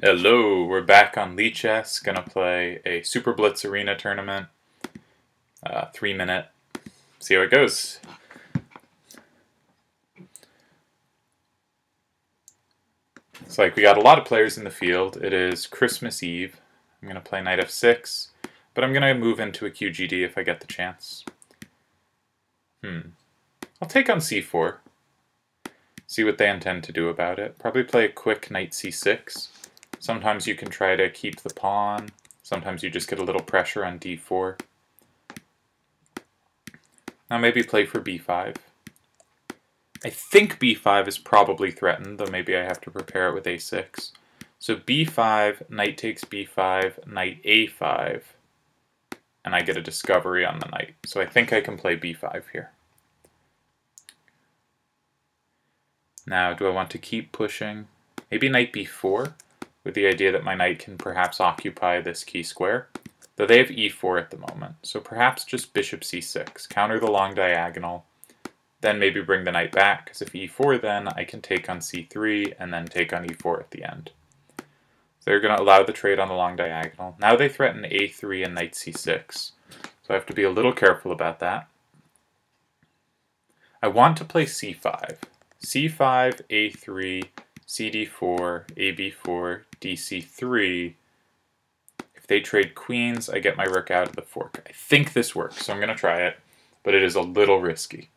Hello, we're back on lichess. Gonna play a superblitz arena tournament. 3 minute. See how it goes. It's like we got a lot of players in the field. It is Christmas Eve. I'm gonna play knight f6, but I'm gonna move into a QGD if I get the chance. I'll take on c4. See what they intend to do about it. Probably play a quick knight c6. Sometimes you can try to keep the pawn. Sometimes you just get a little pressure on d4. Now maybe play for b5. I think b5 is probably threatened, though maybe I have to prepare it with a6. So b5, knight takes b5, knight a5, and I get a discovery on the knight. So I think I can play b5 here. Now, do I want to keep pushing? Maybe knight b4, with the idea that my knight can perhaps occupy this key square. Though they have e4 at the moment, so perhaps just bishop c6, counter the long diagonal, then maybe bring the knight back, because if e4 then, I can take on c3 and then take on e4 at the end. So they're going to allow the trade on the long diagonal. Now they threaten a3 and knight c6, so I have to be a little careful about that. I want to play c5. c5, a3, cd4, ab4, dc3. If they trade queens, I get my rook out of the fork. I think this works, so I'm going to try it, but it is a little risky.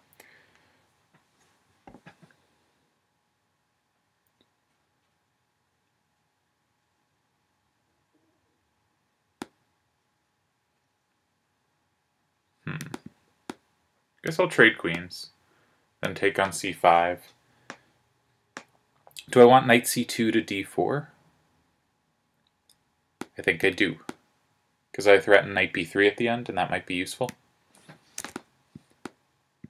Guess I'll trade queens, then take on c5. Do I want knight c2 to d4? I think I do, because I threaten knight b3 at the end, and that might be useful.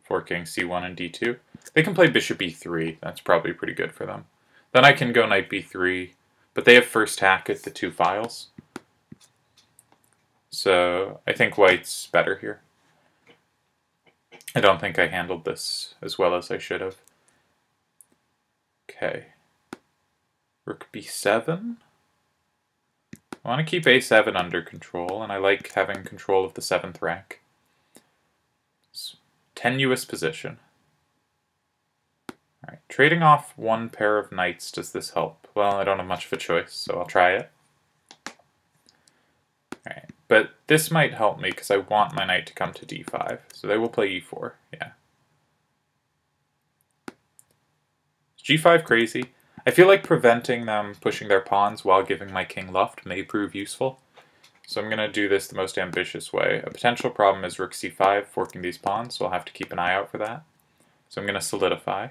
Forking c1 and d2. They can play bishop e3, that's probably pretty good for them. Then I can go knight b3, but they have first hack at the two files. So I think white's better here. I don't think I handled this as well as I should have. Okay. Rook b7. I want to keep a7 under control, and I like having control of the 7th rank. It's tenuous position. Alright, trading off one pair of knights, does this help? Well, I don't have much of a choice, so I'll try it. Alright, but this might help me because I want my knight to come to d5, so they will play e4, yeah. Is g5 crazy? I feel like preventing them pushing their pawns while giving my king luft may prove useful. So I'm going to do this the most ambitious way. A potential problem is rook c5 forking these pawns, so I'll have to keep an eye out for that. So I'm going to solidify.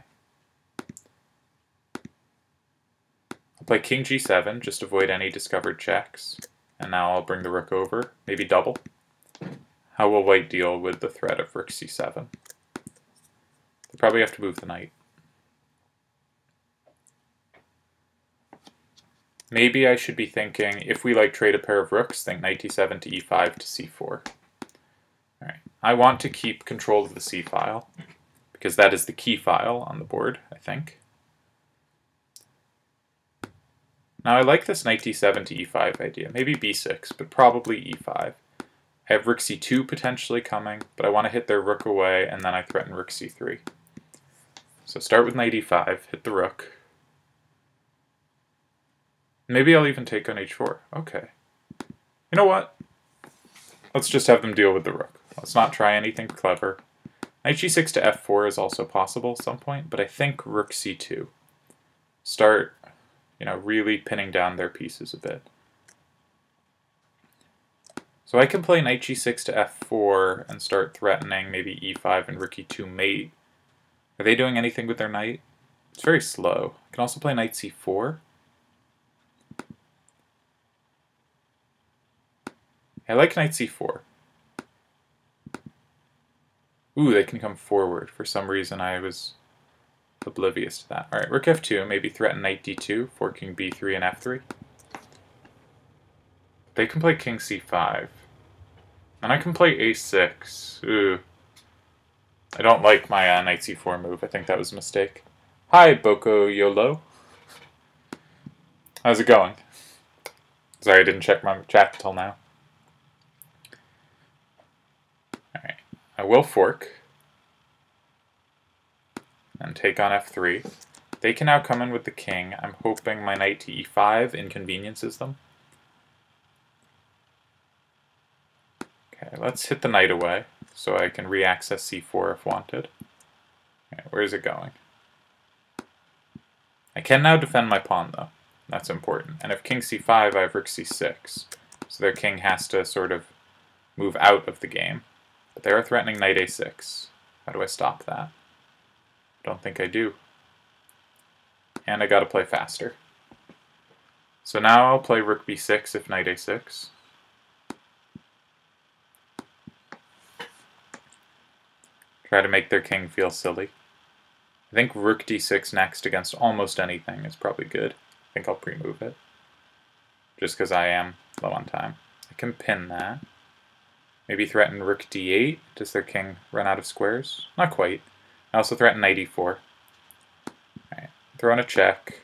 I'll play king g7, just avoid any discovered checks. And now I'll bring the rook over, maybe double. How will white deal with the threat of rook c7? They probably have to move the knight. Maybe I should be thinking, if we trade a pair of rooks, think knight d7 to e5 to c4. Alright, I want to keep control of the c file, because that is the key file on the board, I think. Now I like this knight d7 to e5 idea, maybe b6, but probably e5. I have rook c2 potentially coming, but I want to hit their rook away, and then I threaten rook c3. So start with knight e5, hit the rook. Maybe I'll even take on h4. Okay. You know what? Let's just have them deal with the rook. Let's not try anything clever. Knight g6 to f4 is also possible at some point, but I think rook c2. Start, really pinning down their pieces a bit. So I can play knight g6 to f4 and start threatening maybe e5 and rook e2 mate. Are they doing anything with their knight? It's very slow. I can also play knight c4. I like knight c4. Ooh, they can come forward. For some reason I was oblivious to that. Alright, rook f2, maybe threaten knight d2, forking b3 and f3. They can play king c5. And I can play a6. Ooh. I don't like my knight c4 move. I think that was a mistake. Hi, Boko Yolo. How's it going? Sorry, I didn't check my chat until now. Alright, I will fork and take on f3. They can now come in with the king. I'm hoping my knight to e5 inconveniences them. Okay, let's hit the knight away so I can re-access c4 if wanted. Okay, where is it going? I can now defend my pawn though. That's important. And if king c5, I have rook c6. So their king has to sort of move out of the game. But they are threatening knight a6. How do I stop that? Don't think I do. And I gotta play faster. So now I'll play rook b6 if knight a6. Try to make their king feel silly. I think rook d6 next against almost anything is probably good. I think I'll pre-move it. Just because I am low on time. I can pin that. Maybe threaten rook d8. Does their king run out of squares? Not quite. I also threaten knight e4. Alright, throw in a check.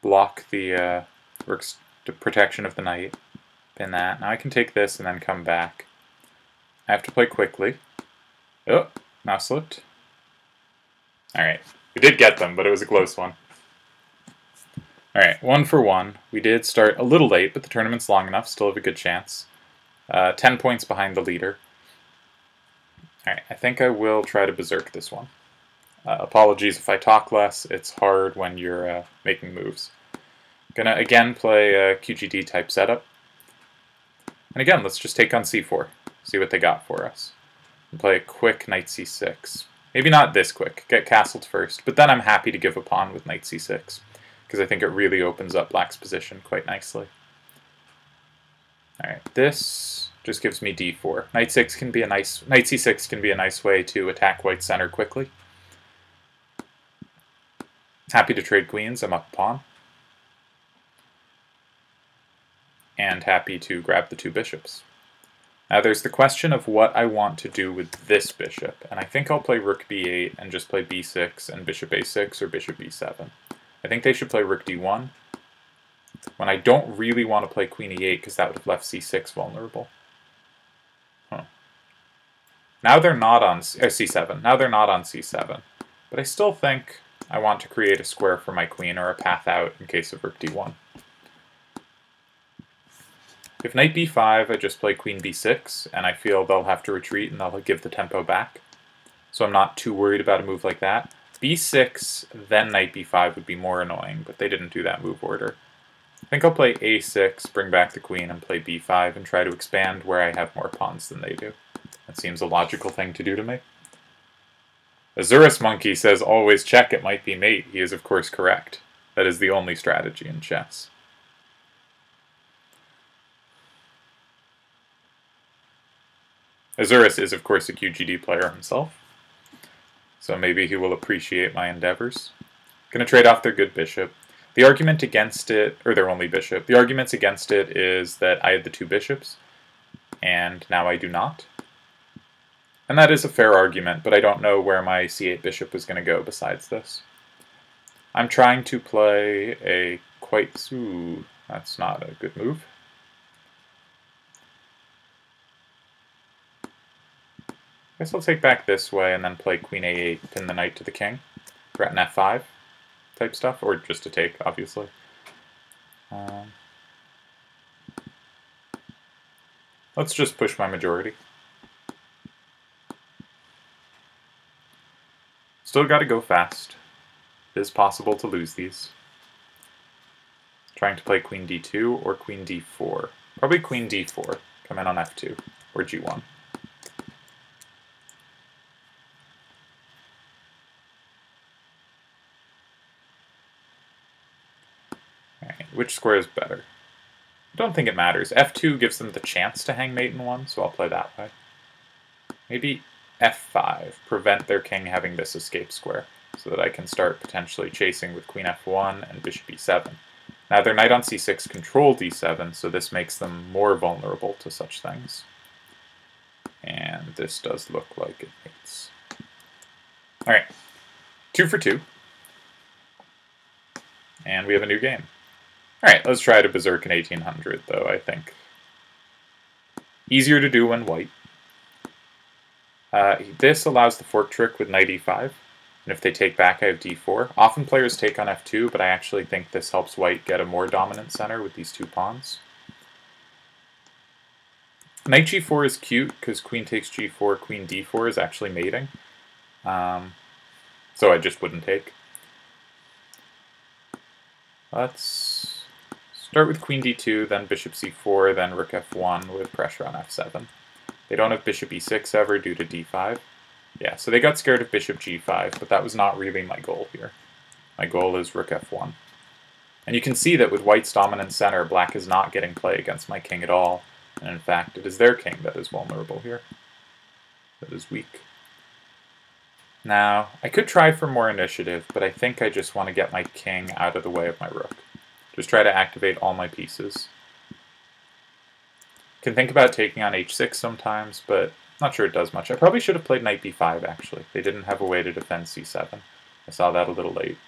Block the rook's protection of the knight. Pin that. Now I can take this and then come back. I have to play quickly. Oh, mouse slipped. Alright, we did get them, but it was a close one. Alright, 1 for 1. We did start a little late, but the tournament's long enough, still have a good chance. 10 points behind the leader. Alright, I think I will try to berserk this one. Apologies if I talk less, it's hard when you're making moves. Gonna again play a QGD type setup. And again, let's just take on c4, see what they got for us. And play a quick knight c6. Maybe not this quick, get castled first, but then I'm happy to give a pawn with knight c6, because I think it really opens up black's position quite nicely. Alright, this just gives me d4. Knight c6 can be a nice way to attack white's center quickly. Happy to trade queens, I'm up a pawn. And happy to grab the two bishops. Now there's the question of what I want to do with this bishop, and I think I'll play rook b8 and just play b6 and bishop a6 or bishop b7. I think they should play rook d1, when I don't really want to play queen e8 because that would have left c6 vulnerable. Now they're not on c7. Now they're not on c7, but I still think I want to create a square for my queen or a path out in case of rook d1. If knight b5, I just play queen b6, and I feel they'll have to retreat and they'll give the tempo back. So I'm not too worried about a move like that. b6, then knight b5 would be more annoying, but they didn't do that move order. I think I'll play a6, bring back the queen, and play b5, and try to expand where I have more pawns than they do. That seems a logical thing to do to me. Azurus Monkey says always check, it might be mate. He is of course correct. That is the only strategy in chess. Azurus is, of course, a QGD player himself, so maybe he will appreciate my endeavors. Gonna trade off their good bishop. The argument against it, or their only bishop, the arguments against it is that I had the two bishops, and now I do not. And that is a fair argument, but I don't know where my c8 bishop was going to go besides this. I'm trying to play a quite... Ooh, that's not a good move. I guess I'll take back this way and then play queen a8, pin the knight to the king, threaten f5 type stuff, or just to take, obviously. Let's just push my majority. Still gotta go fast. It is possible to lose these. Trying to play queen d2 or queen d4. Probably queen d4. Come in on f2 or g1. Alright, which square is better? I don't think it matters. f2 gives them the chance to hang mate in one, so I'll play that way. Maybe f5, prevent their king having this escape square, so that I can start potentially chasing with queen f1 and bishop e7. Now their knight on c6 control d7, so this makes them more vulnerable to such things. And this does look like it mates. Alright, 2 for 2. And we have a new game. Alright, let's try to berserk an 1800, though, I think. Easier to do when white. This allows the fork trick with knight e5, and if they take back, I have d4. Often players take on f2, but I actually think this helps white get a more dominant center with these two pawns. Knight g4 is cute, because queen takes g4, queen d4 is actually mating. So I just wouldn't take. Let's start with queen d2, then bishop c4, then rook f1 with pressure on f7. They don't have bishop e6 ever due to d5. Yeah, so they got scared of bishop g5, but that was not really my goal here. My goal is rook f1. And you can see that with white's dominant center, black is not getting play against my king at all. And in fact, it is their king that is vulnerable here. That is weak. Now, I could try for more initiative, but I think I just want to get my king out of the way of my rook. Just try to activate all my pieces. Can think about taking on h6 sometimes, but not sure it does much. I probably should have played knight b5, actually. They didn't have a way to defend c7. I saw that a little late.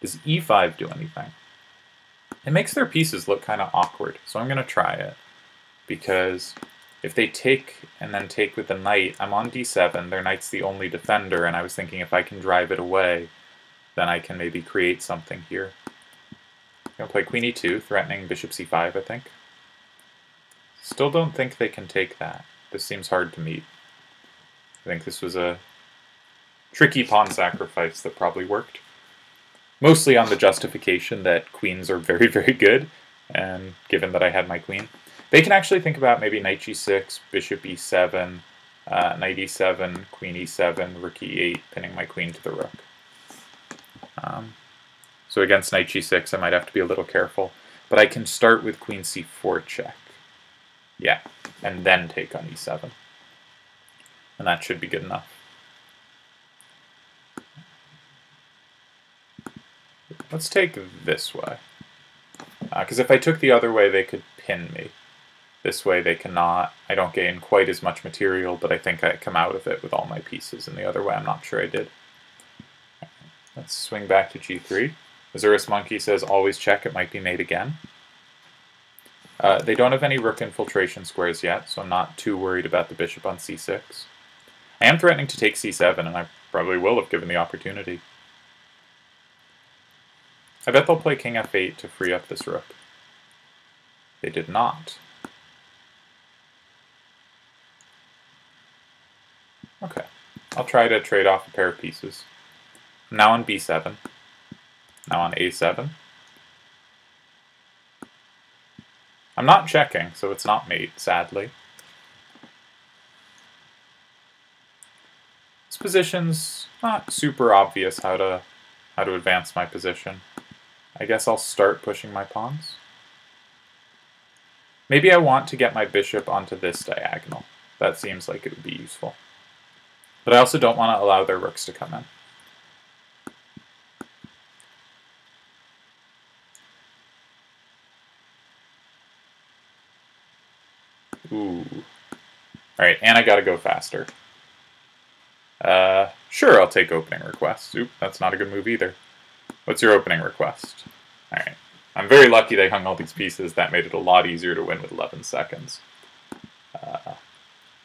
Does e5 do anything? It makes their pieces look kind of awkward, so I'm going to try it. Because if they take and then take with the knight, I'm on d7, their knight's the only defender, and I was thinking if I can drive it away, then I can maybe create something here. I'm going to play queen e2, threatening bishop c5, I think. Still don't think they can take that. This seems hard to meet. I think this was a tricky pawn sacrifice that probably worked. Mostly on the justification that queens are very, very good, and given that I had my queen. They can actually think about maybe knight g6, bishop e7, knight e7, queen e7, rook e8, pinning my queen to the rook. So against knight g6, I might have to be a little careful. But I can start with queen c4 check. Yeah, and then take on e7. And that should be good enough. Let's take this way. Because if I took the other way, they could pin me. This way they cannot. I don't gain quite as much material, but I think I come out of it with all my pieces. And the other way, I'm not sure I did. Let's swing back to g3. Azurus Monkey says, always check, it might be made again. They don't have any rook infiltration squares yet, so I'm not too worried about the bishop on c6. I am threatening to take c7, and I probably will if given the opportunity. I bet they'll play king f8 to free up this rook. They did not. Okay, I'll try to trade off a pair of pieces. I'm now on b7. Now on a7. I'm not checking, so it's not mate, sadly. This position's not super obvious how to advance my position. I guess I'll start pushing my pawns. Maybe I want to get my bishop onto this diagonal. That seems like it would be useful. But I also don't want to allow their rooks to come in. Ooh. Alright, and I gotta go faster. Sure, I'll take opening requests. Oop, that's not a good move either. What's your opening request? Alright. I'm very lucky they hung all these pieces. That made it a lot easier to win with 11 seconds.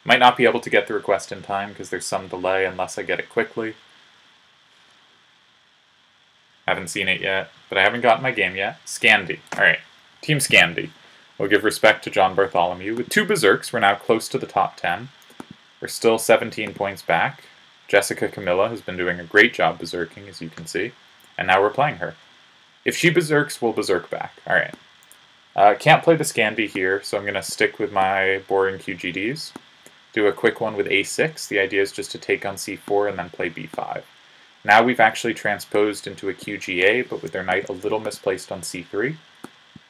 Might not be able to get the request in time because there's some delay unless I get it quickly. Haven't seen it yet, but I haven't gotten my game yet. Scandi. Alright. Team Scandi. We'll give respect to John Bartholomew. With 2 berserks, we're now close to the top 10. We're still 17 points back. Jessica Camilla has been doing a great job berserking, as you can see. And now we're playing her. If she berserks, we'll berserk back. Alright. Can't play the Scandi here, so I'm going to stick with my boring QGDs. Do a quick one with a6. The idea is just to take on c4 and then play b5. Now we've actually transposed into a QGA, but with their knight a little misplaced on c3.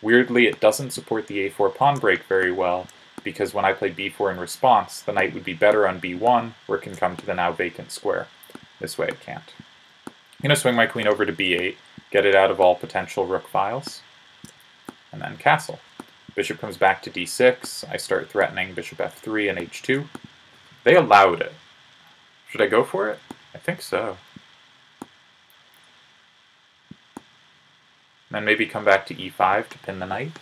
Weirdly, it doesn't support the a4 pawn break very well, because when I play b4 in response, the knight would be better on b1, where it can come to the now vacant square. This way it can't. I'm going to swing my queen over to b8, get it out of all potential rook files, and then castle. Bishop comes back to d6, I start threatening bishop f3 and h2. They allowed it. Should I go for it? I think so. then maybe come back to e5 to pin the knight.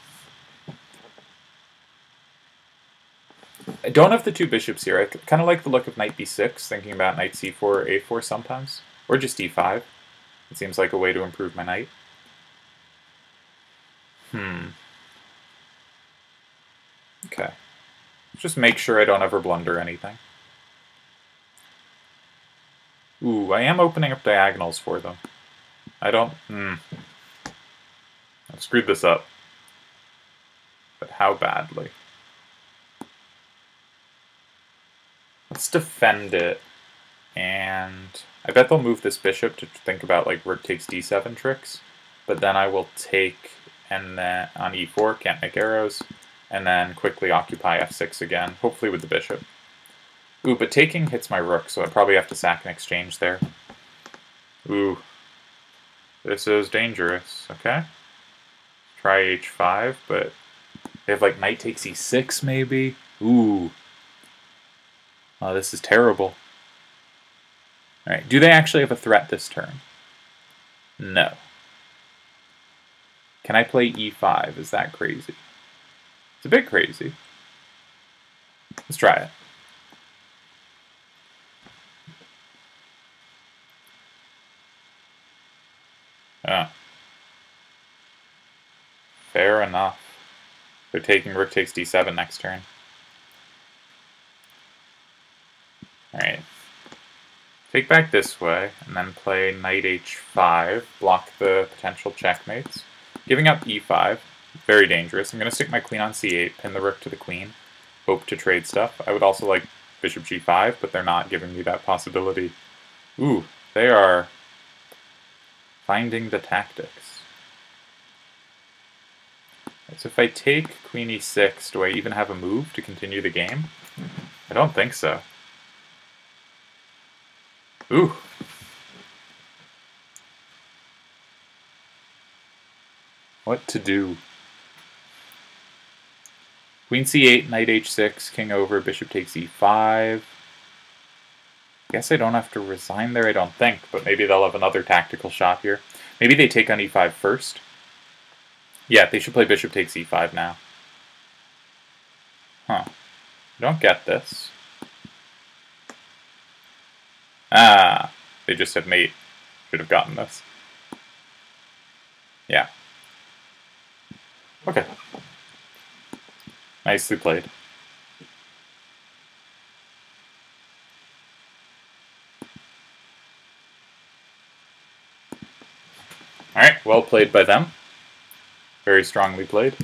I don't have the two bishops here. I kind of like the look of knight b6, thinking about knight c4 or a4 sometimes, or just e5. It seems like a way to improve my knight. Okay. Just make sure I don't ever blunder anything. Ooh, I am opening up diagonals for them. I don't... I've screwed this up. But how badly? Let's defend it. And I bet they'll move this bishop to think about like rook takes d7 tricks. But then I will take, and then on e4, can't make arrows. And then quickly occupy f6 again, hopefully with the bishop. Ooh, but taking hits my rook, so I probably have to sack an exchange there. Ooh. This is dangerous, okay? Try h5, but they have like knight takes e6 maybe? Ooh. Oh, this is terrible. Alright, do they actually have a threat this turn? No. Can I play e5? Is that crazy? It's a bit crazy. Let's try it. Oh. Fair enough. They're taking rook takes d7 next turn. Alright. Take back this way, and then play knight h5, block the potential checkmates. Giving up e5, very dangerous. I'm going to stick my queen on c8, pin the rook to the queen, hope to trade stuff. I would also like bishop g5, but they're not giving me that possibility. Ooh, they are finding the tactics. So if I take queen e6, do I even have a move to continue the game? I don't think so. Ooh. What to do? Queen c8, knight h6, king over, bishop takes e5. Guess I don't have to resign there, I don't think, but maybe they'll have another tactical shot here. Maybe they take on e5 first. Yeah, they should play bishop takes e5 now. Huh. I don't get this. Ah, they just had mate. Should have gotten this. Yeah. Okay. Nicely played. Alright, well played by them. Very strongly played.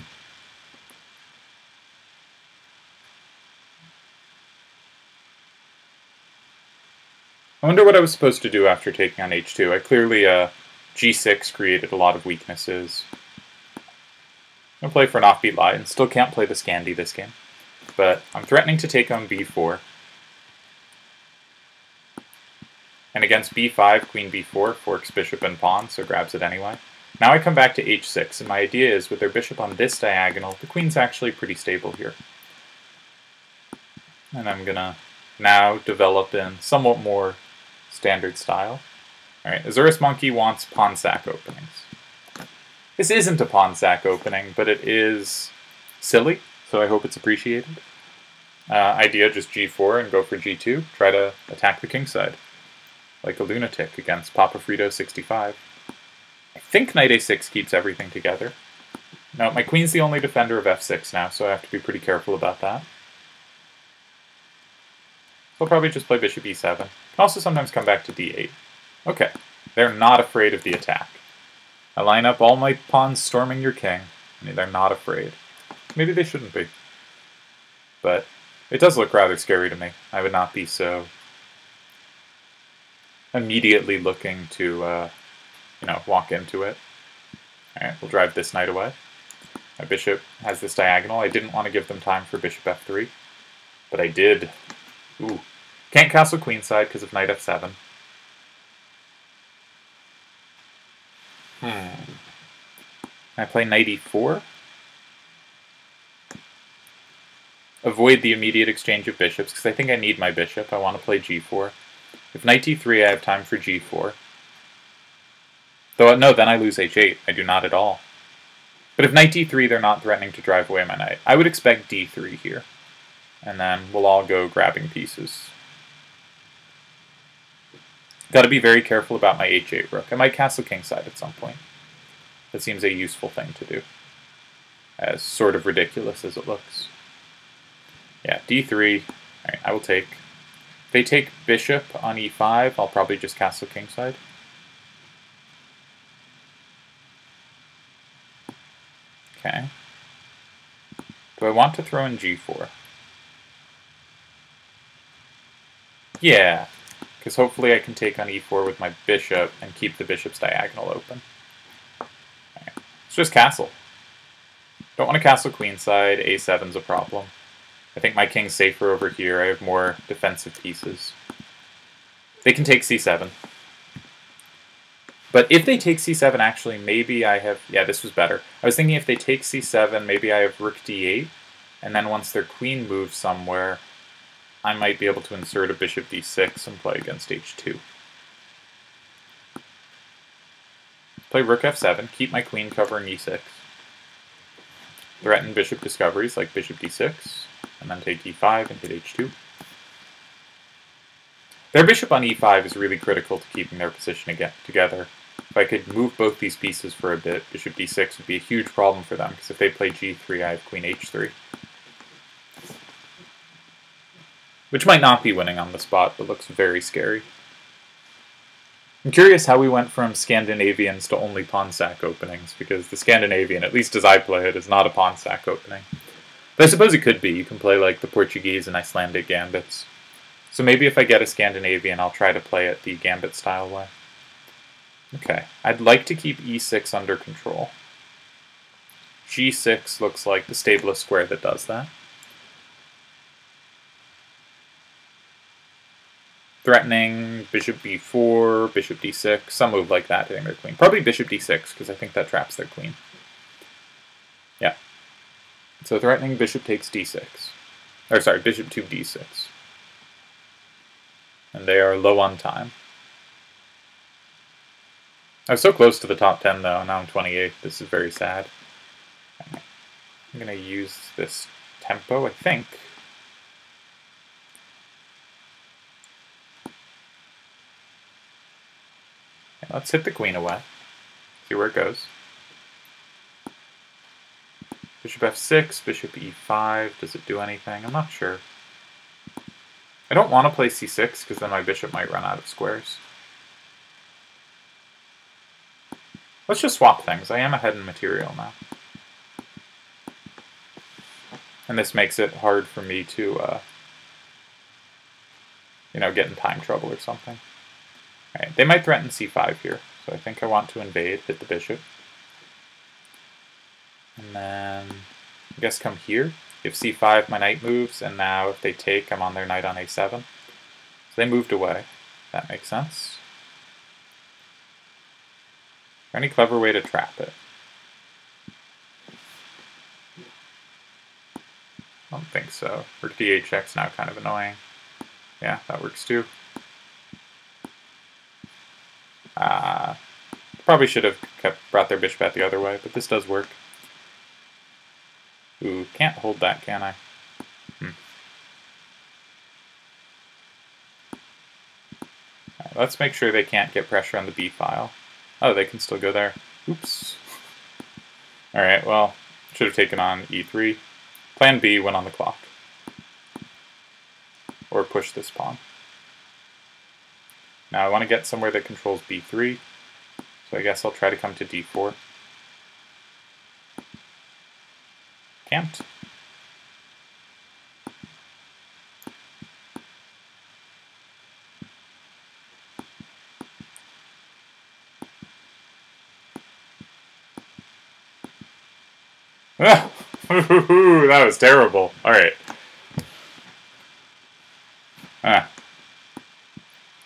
I wonder what I was supposed to do after taking on h2. I clearly, g6 created a lot of weaknesses. I'm going to play for an offbeat lie, and still can't play the Scandi this game. But I'm threatening to take on b4. And against b5, queen b4, forks bishop and pawn, so grabs it anyway. Now I come back to h6, and my idea is with their bishop on this diagonal, the queen's actually pretty stable here. And I'm going to now develop in somewhat more standard style. Alright, Azurus Monkey wants pawn sack openings. This isn't a pawn sack opening, but it is silly, so I hope it's appreciated. Idea, just g4 and go for g2. Try to attack the king side, like a lunatic against Papa Frito 65. I think knight a6 keeps everything together. No, my queen's the only defender of f6 now, so I have to be pretty careful about that. I'll probably just play bishop e7. Can also sometimes come back to d8. Okay, they're not afraid of the attack. I line up all my pawns storming your king, and they're not afraid. Maybe they shouldn't be. But it does look rather scary to me. I would not be so immediately looking to, walk into it. Alright, we'll drive this knight away. My bishop has this diagonal. I didn't want to give them time for bishop f3, but I did. Ooh. Can't castle queenside because of knight f7. Can I play knight e4? Avoid the immediate exchange of bishops, because I think I need my bishop. I want to play g4. If knight d3, I have time for g4. Though, no, then I lose h8. I do not at all. But if knight d3, they're not threatening to drive away my knight. I would expect d3 here. And then we'll all go grabbing pieces. Got to be very careful about my h8 rook. I might castle kingside at some point. That seems a useful thing to do. As sort of ridiculous as it looks. Yeah, d3. Alright, I will take. If they take bishop on e5, I'll probably just castle kingside. Okay. Do I want to throw in g4? Yeah, because hopefully I can take on e4 with my bishop and keep the bishop's diagonal open. Right. Let's just castle. Don't want to castle queenside, a7's a problem. I think my king's safer over here, I have more defensive pieces. They can take c7. But if they take c7, actually, maybe I have... Yeah, this was better. I was thinking if they take c7, maybe I have rook d8, and then once their queen moves somewhere, I might be able to insert a bishop d6 and play against h2. Play rook f7, keep my queen covering e6. Threaten bishop discoveries like bishop d6, and then take e5 and hit h2. Their bishop on e5 is really critical to keeping their position together. If I could move both these pieces for a bit, bishop d6 would be a huge problem for them, because if they play g3, I have queen h3. Which might not be winning on the spot, but looks very scary. I'm curious how we went from Scandinavians to only pawn sack openings, because the Scandinavian, at least as I play it, is not a pawn sack opening. But I suppose it could be. You can play like the Portuguese and Icelandic gambits. So maybe if I get a Scandinavian, I'll try to play it the gambit style way. Okay, I'd like to keep e6 under control. g6 looks like the stablest square that does that. Threatening bishop b4, bishop d6, some move like that hitting their queen. Probably bishop d6, because I think that traps their queen. Yeah. So threatening bishop takes d6. Or sorry, bishop to d6. And they are low on time. I was so close to the top 10 though, now I'm 28. This is very sad. I'm going to use this tempo, I think. Let's hit the queen away. See where it goes. Bishop f6, bishop e5. Does it do anything? I'm not sure. I don't want to play c6 because then my bishop might run out of squares. Let's just swap things. I am ahead in material now. And this makes it hard for me to, you know, get in time trouble or something. Alright, they might threaten c5 here, so I think I want to invade, hit the bishop. And then, I guess come here. If c5, my knight moves, and now if they take, I'm on their knight on a7. So they moved away. That makes sense. Is there any clever way to trap it? I don't think so. Rook d8 check's now kind of annoying. Yeah, that works too. Probably should have brought their bishop out the other way, but this does work. Ooh, can't hold that, can I? Right, let's make sure they can't get pressure on the B file. Oh, they can still go there. Oops. Alright, well, should have taken on e3. Plan B, win on the clock. Or push this pawn. Now I want to get somewhere that controls b3, so I guess I'll try to come to d4. Can't. Ah! That was terrible. Alright.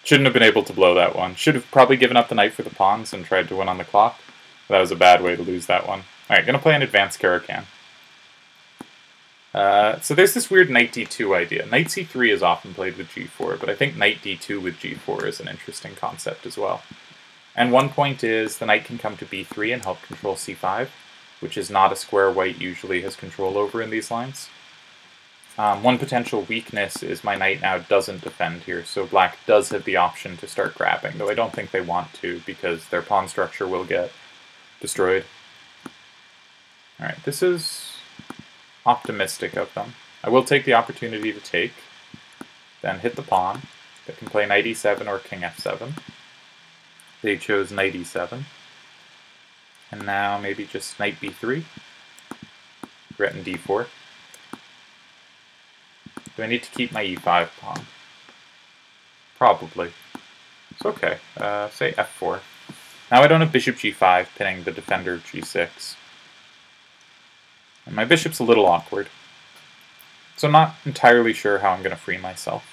Shouldn't have been able to blow that one. Should have probably given up the knight for the pawns and tried to win on the clock. That was a bad way to lose that one. Alright, gonna play an advanced Caracan. So there's this weird knight d2 idea. Knight c3 is often played with g4, but I think knight d2 with g4 is an interesting concept as well. And one point is the knight can come to b3 and help control c5. which is not a square white usually has control over in these lines. One potential weakness is my knight now doesn't defend here, so black does have the option to start grabbing, though I don't think they want to because their pawn structure will get destroyed. Alright, this is optimistic of them. I will take the opportunity to take, then hit the pawn. They can play knight e7 or king f7. They chose knight e7. And now maybe just knight b3, threaten d4. Do I need to keep my e5 pawn? Probably. It's okay. Say f4. Now I don't have bishop g5 pinning the defender g6. And my bishop's a little awkward. So I'm not entirely sure how I'm going to free myself.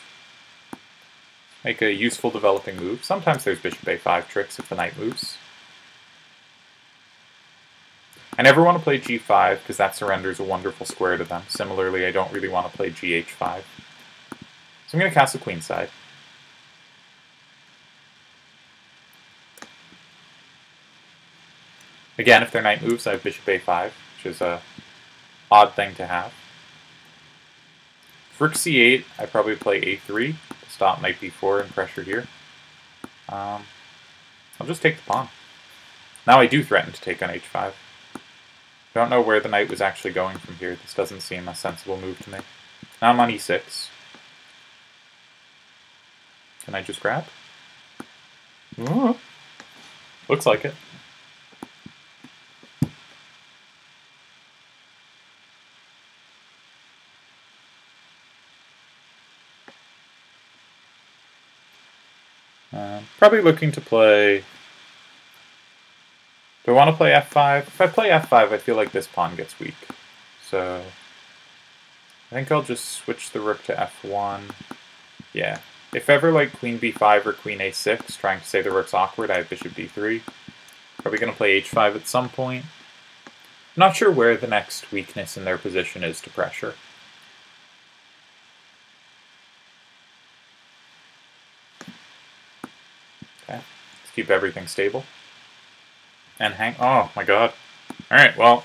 Make a useful developing move. Sometimes there's bishop a5 tricks if the knight moves. I never want to play g5 because that surrenders a wonderful square to them. Similarly, I don't really want to play gh5. So I'm going to castle queenside. Again, if their knight moves, I have bishop a5, which is a odd thing to have. For rook c8, I probably play a3 to stop knight b4 and pressure here. I'll just take the pawn. Now I do threaten to take on h5. Don't know where the knight was actually going from here. This doesn't seem a sensible move to me. Now I'm on e6. Can I just grab? Ooh. Looks like it. Probably looking to play... Do I want to play f5? If I play f5, I feel like this pawn gets weak. So I think I'll just switch the rook to f1. Yeah. If ever like queen b5 or queen a6, trying to say the rook's awkward, I have bishop d3. Probably going to play h5 at some point. I'm not sure where the next weakness in their position is to pressure. Okay. Let's keep everything stable. And hang... Oh, my god. Alright, well,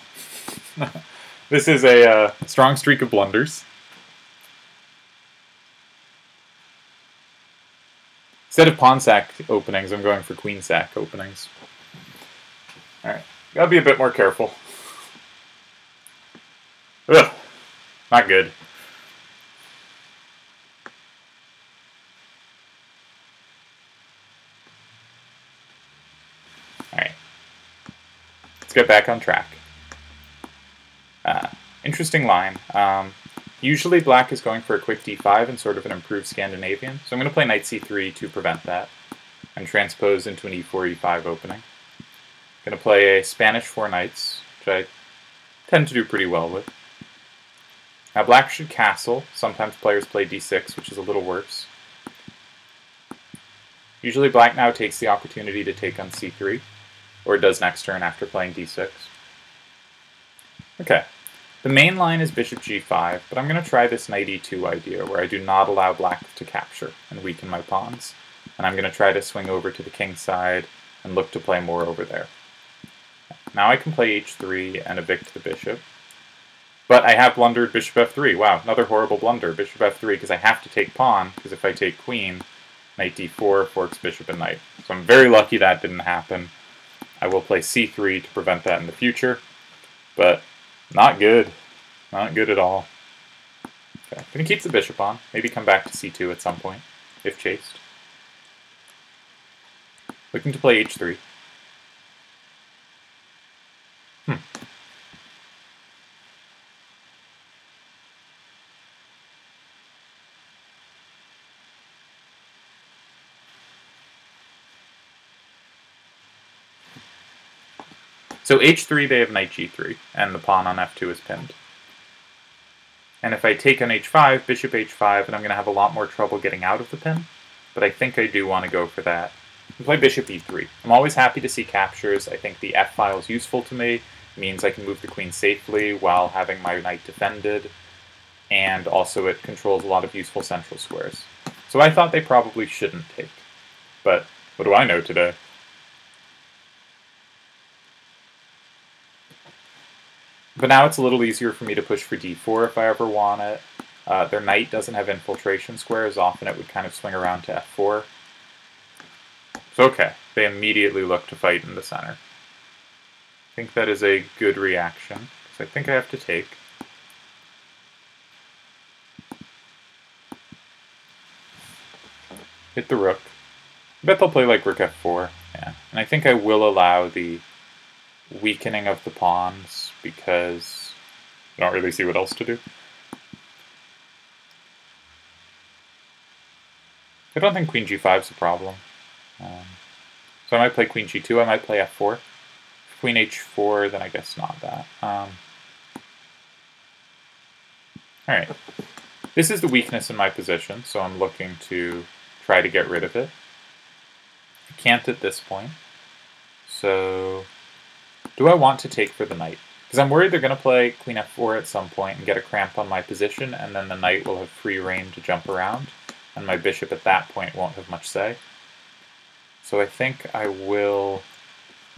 this is a strong streak of blunders. Instead of pawn sack openings, I'm going for queen sack openings. Alright, gotta be a bit more careful. Ugh, not good. Let's get back on track. Interesting line. Usually black is going for a quick d5 and sort of an improved Scandinavian, so I'm going to play knight c3 to prevent that and transpose into an e4, e5 opening. I'm going to play a Spanish 4 knights, which I tend to do pretty well with. Now black should castle. Sometimes players play d6, which is a little worse. Usually black now takes the opportunity to take on c3. Or does next turn after playing d6. Okay, the main line is bishop g5, but I'm going to try this knight e2 idea where I do not allow black to capture and weaken my pawns. And I'm going to try to swing over to the king side and look to play more over there. Now I can play h3 and evict the bishop. But I have blundered bishop f3. Wow, another horrible blunder. Bishop f3 because I have to take pawn, because if I take queen, knight d4 forks bishop and knight. So I'm very lucky that didn't happen. I will play c3 to prevent that in the future, but not good. Not good at all. Okay, I'm going to keep the bishop on, maybe come back to c2 at some point, if chased. Looking to play h3. So h3 they have knight g3, and the pawn on f2 is pinned. And if I take on h5, bishop h5, and I'm going to have a lot more trouble getting out of the pin, but I think I do want to go for that. I play bishop e3. I'm always happy to see captures. I think the f-file is useful to me. It means I can move the queen safely while having my knight defended, and also it controls a lot of useful central squares. So I thought they probably shouldn't take. But what do I know today? But now it's a little easier for me to push for d4 if I ever want it. Their knight doesn't have infiltration squares. Often it would kind of swing around to f4. So okay, they immediately look to fight in the center. I think that is a good reaction, because I think I have to take. Hit the rook. I bet they'll play like rook f4, yeah. And I think I will allow the weakening of the pawns, because I don't really see what else to do. I don't think queen g5 is a problem. So I might play queen g2, I might play f4. Queen h4, then I guess not that. Alright. This is the weakness in my position, so I'm looking to try to get rid of it. I can't at this point. So do I want to take for the knight? Because I'm worried they're going to play queen f4 at some point and get a cramp on my position, and then the knight will have free reign to jump around, and my bishop at that point won't have much say. So I think I will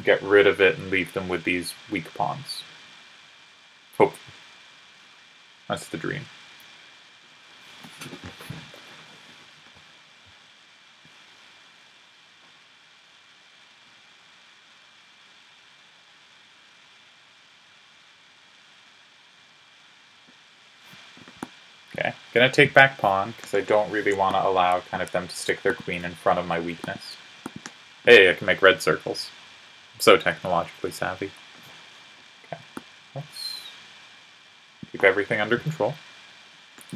get rid of it and leave them with these weak pawns. Hopefully. That's the dream. Okay, gonna take back pawn, because I don't really want to allow kind of them to stick their queen in front of my weakness. Hey, I can make red circles. I'm so technologically savvy. Okay, let's keep everything under control.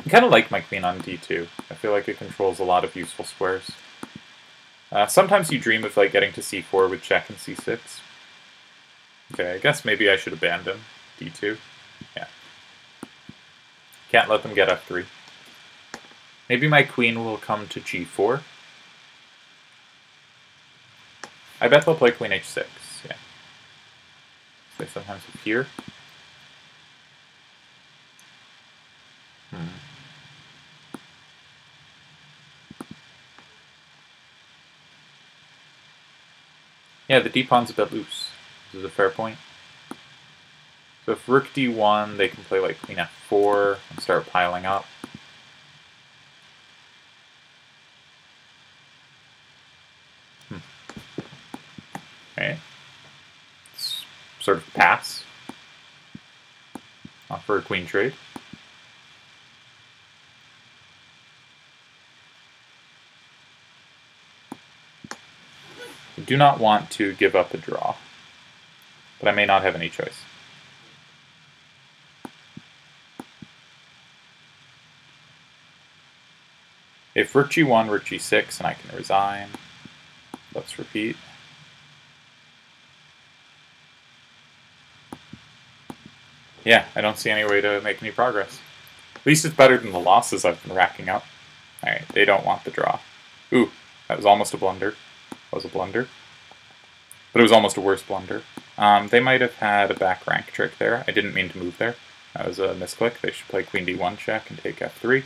I kind of like my queen on d2. I feel like it controls a lot of useful squares. Sometimes you dream of like getting to c4 with check and c6. Okay, I guess maybe I should abandon d2. Yeah. Can't let them get f3. Maybe my queen will come to g4. I bet they'll play queen h6, yeah. They sometimes appear. Yeah, the d-pawn's a bit loose. This is a fair point. So if rook d1, they can play like queen f4 and start piling up. Okay. Let's sort of pass. Offer a queen trade. I do not want to give up a draw, but I may not have any choice. If rook g1, rook g6, and I can resign. Let's repeat. Yeah, I don't see any way to make any progress. At least it's better than the losses I've been racking up. Alright, they don't want the draw. Ooh, that was almost a blunder. That was a blunder. But it was almost a worse blunder. They might have had a back rank trick there. I didn't mean to move there. That was a misclick. They should play queen d1 check and take f3.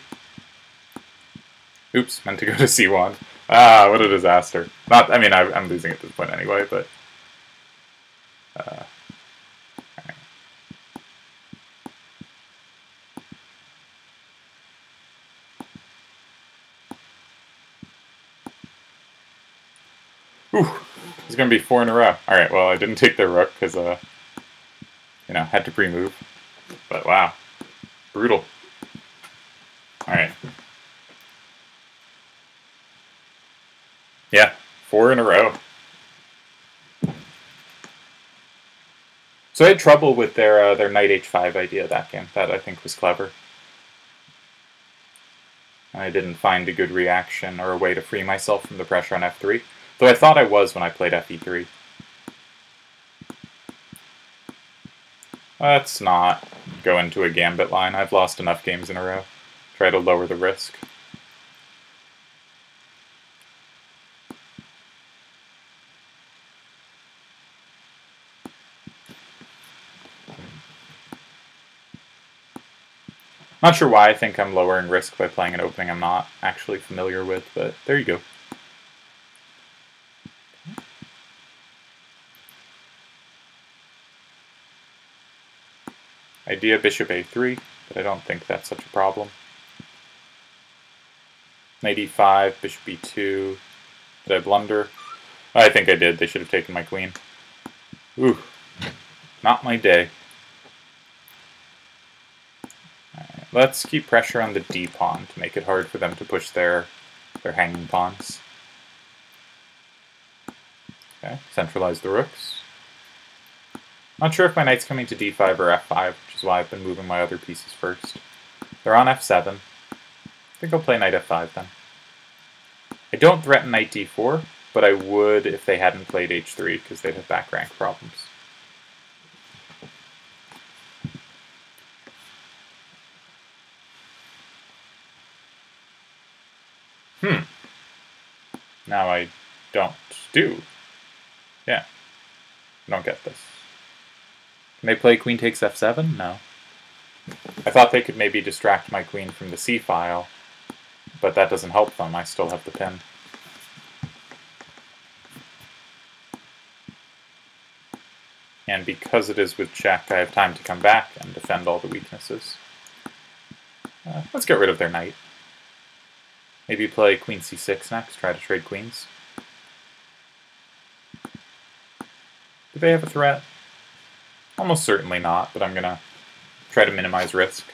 Oops, meant to go to c1. Ah, what a disaster. I mean, I'm losing at this point anyway, but... Ooh, it's going to be 4 in a row. Alright, well, I didn't take their rook because, you know, had to pre-move. But wow, brutal. Alright. Yeah, 4 in a row. So I had trouble with their knight h5 idea that game. That I think was clever. I didn't find a good reaction or a way to free myself from the pressure on f3. Though I thought I was when I played fe3. Let's not go into a gambit line. I've lost enough games in a row. Try to lower the risk. Not sure why I think I'm lowering risk by playing an opening I'm not actually familiar with, but there you go. Idea bishop a3, but I don't think that's such a problem. Knight e5, bishop e2. Did I blunder? I think I did. They should have taken my queen. Ooh, not my day. Alright, let's keep pressure on the d pawn to make it hard for them to push their hanging pawns. Okay, centralize the rooks. Not sure if my knight's coming to d5 or f5, which is why I've been moving my other pieces first. They're on f7. I think I'll play knight f5 then. I don't threaten knight d4, but I would if they hadn't played h3, because they'd have back rank problems. Now I don't do. Yeah. I don't get this. Can they play queen takes f7? No. I thought they could maybe distract my queen from the c file, but that doesn't help them. I still have the pin. And because it is with check, I have time to come back and defend all the weaknesses. Let's get rid of their knight. Maybe play queen c6 next, try to trade queens. Do they have a threat? Almost certainly not, but I'm going to try to minimize risk.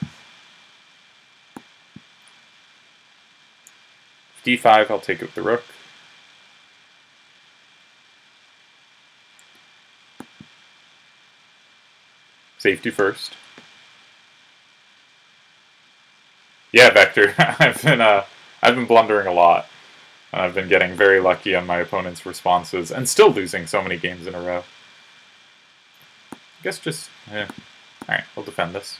d5, I'll take it with the rook. Safety first. Yeah, Vector. I've been blundering a lot. I've been getting very lucky on my opponent's responses, and still losing so many games in a row. I guess just... Alright, we'll defend this.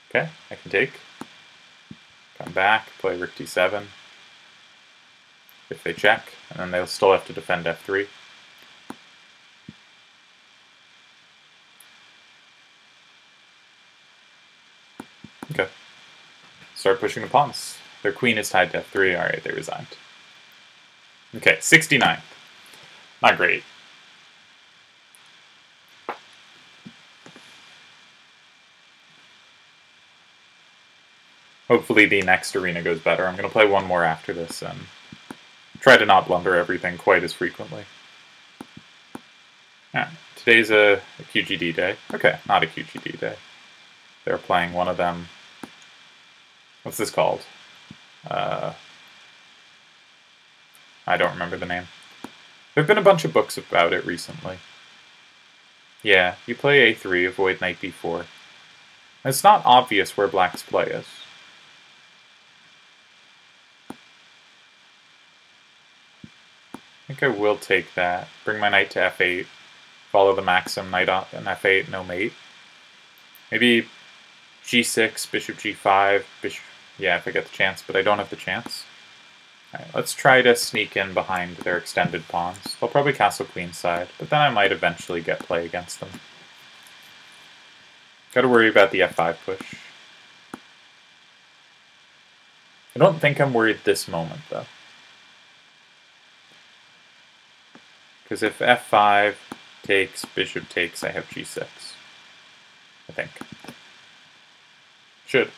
Okay, I can take. Come back, play rook d7. If they check, and then they'll still have to defend f3. Okay. Start pushing the pawns. Their queen is tied to f3. Alright, they resigned. Okay, 69. Not great. Hopefully the next arena goes better. I'm going to play one more after this and try to not blunder everything quite as frequently. Yeah, today's a QGD day. Okay, not a QGD day. They're playing one of them. What's this called? I don't remember the name. There have been a bunch of books about it recently. Yeah, you play a3, avoid knight b4. It's not obvious where black's play is. I think I will take that. Bring my knight to f8. Follow the maxim, knight on f8, no mate. Maybe g6, bishop g5, bishop... Yeah, if I get the chance, but I don't have the chance. Alright, let's try to sneak in behind their extended pawns. They'll probably castle queenside, but then I might eventually get play against them. Gotta worry about the f5 push. I don't think I'm worried this moment, though. Because if f5 takes, bishop takes, I have g6. I think. Should.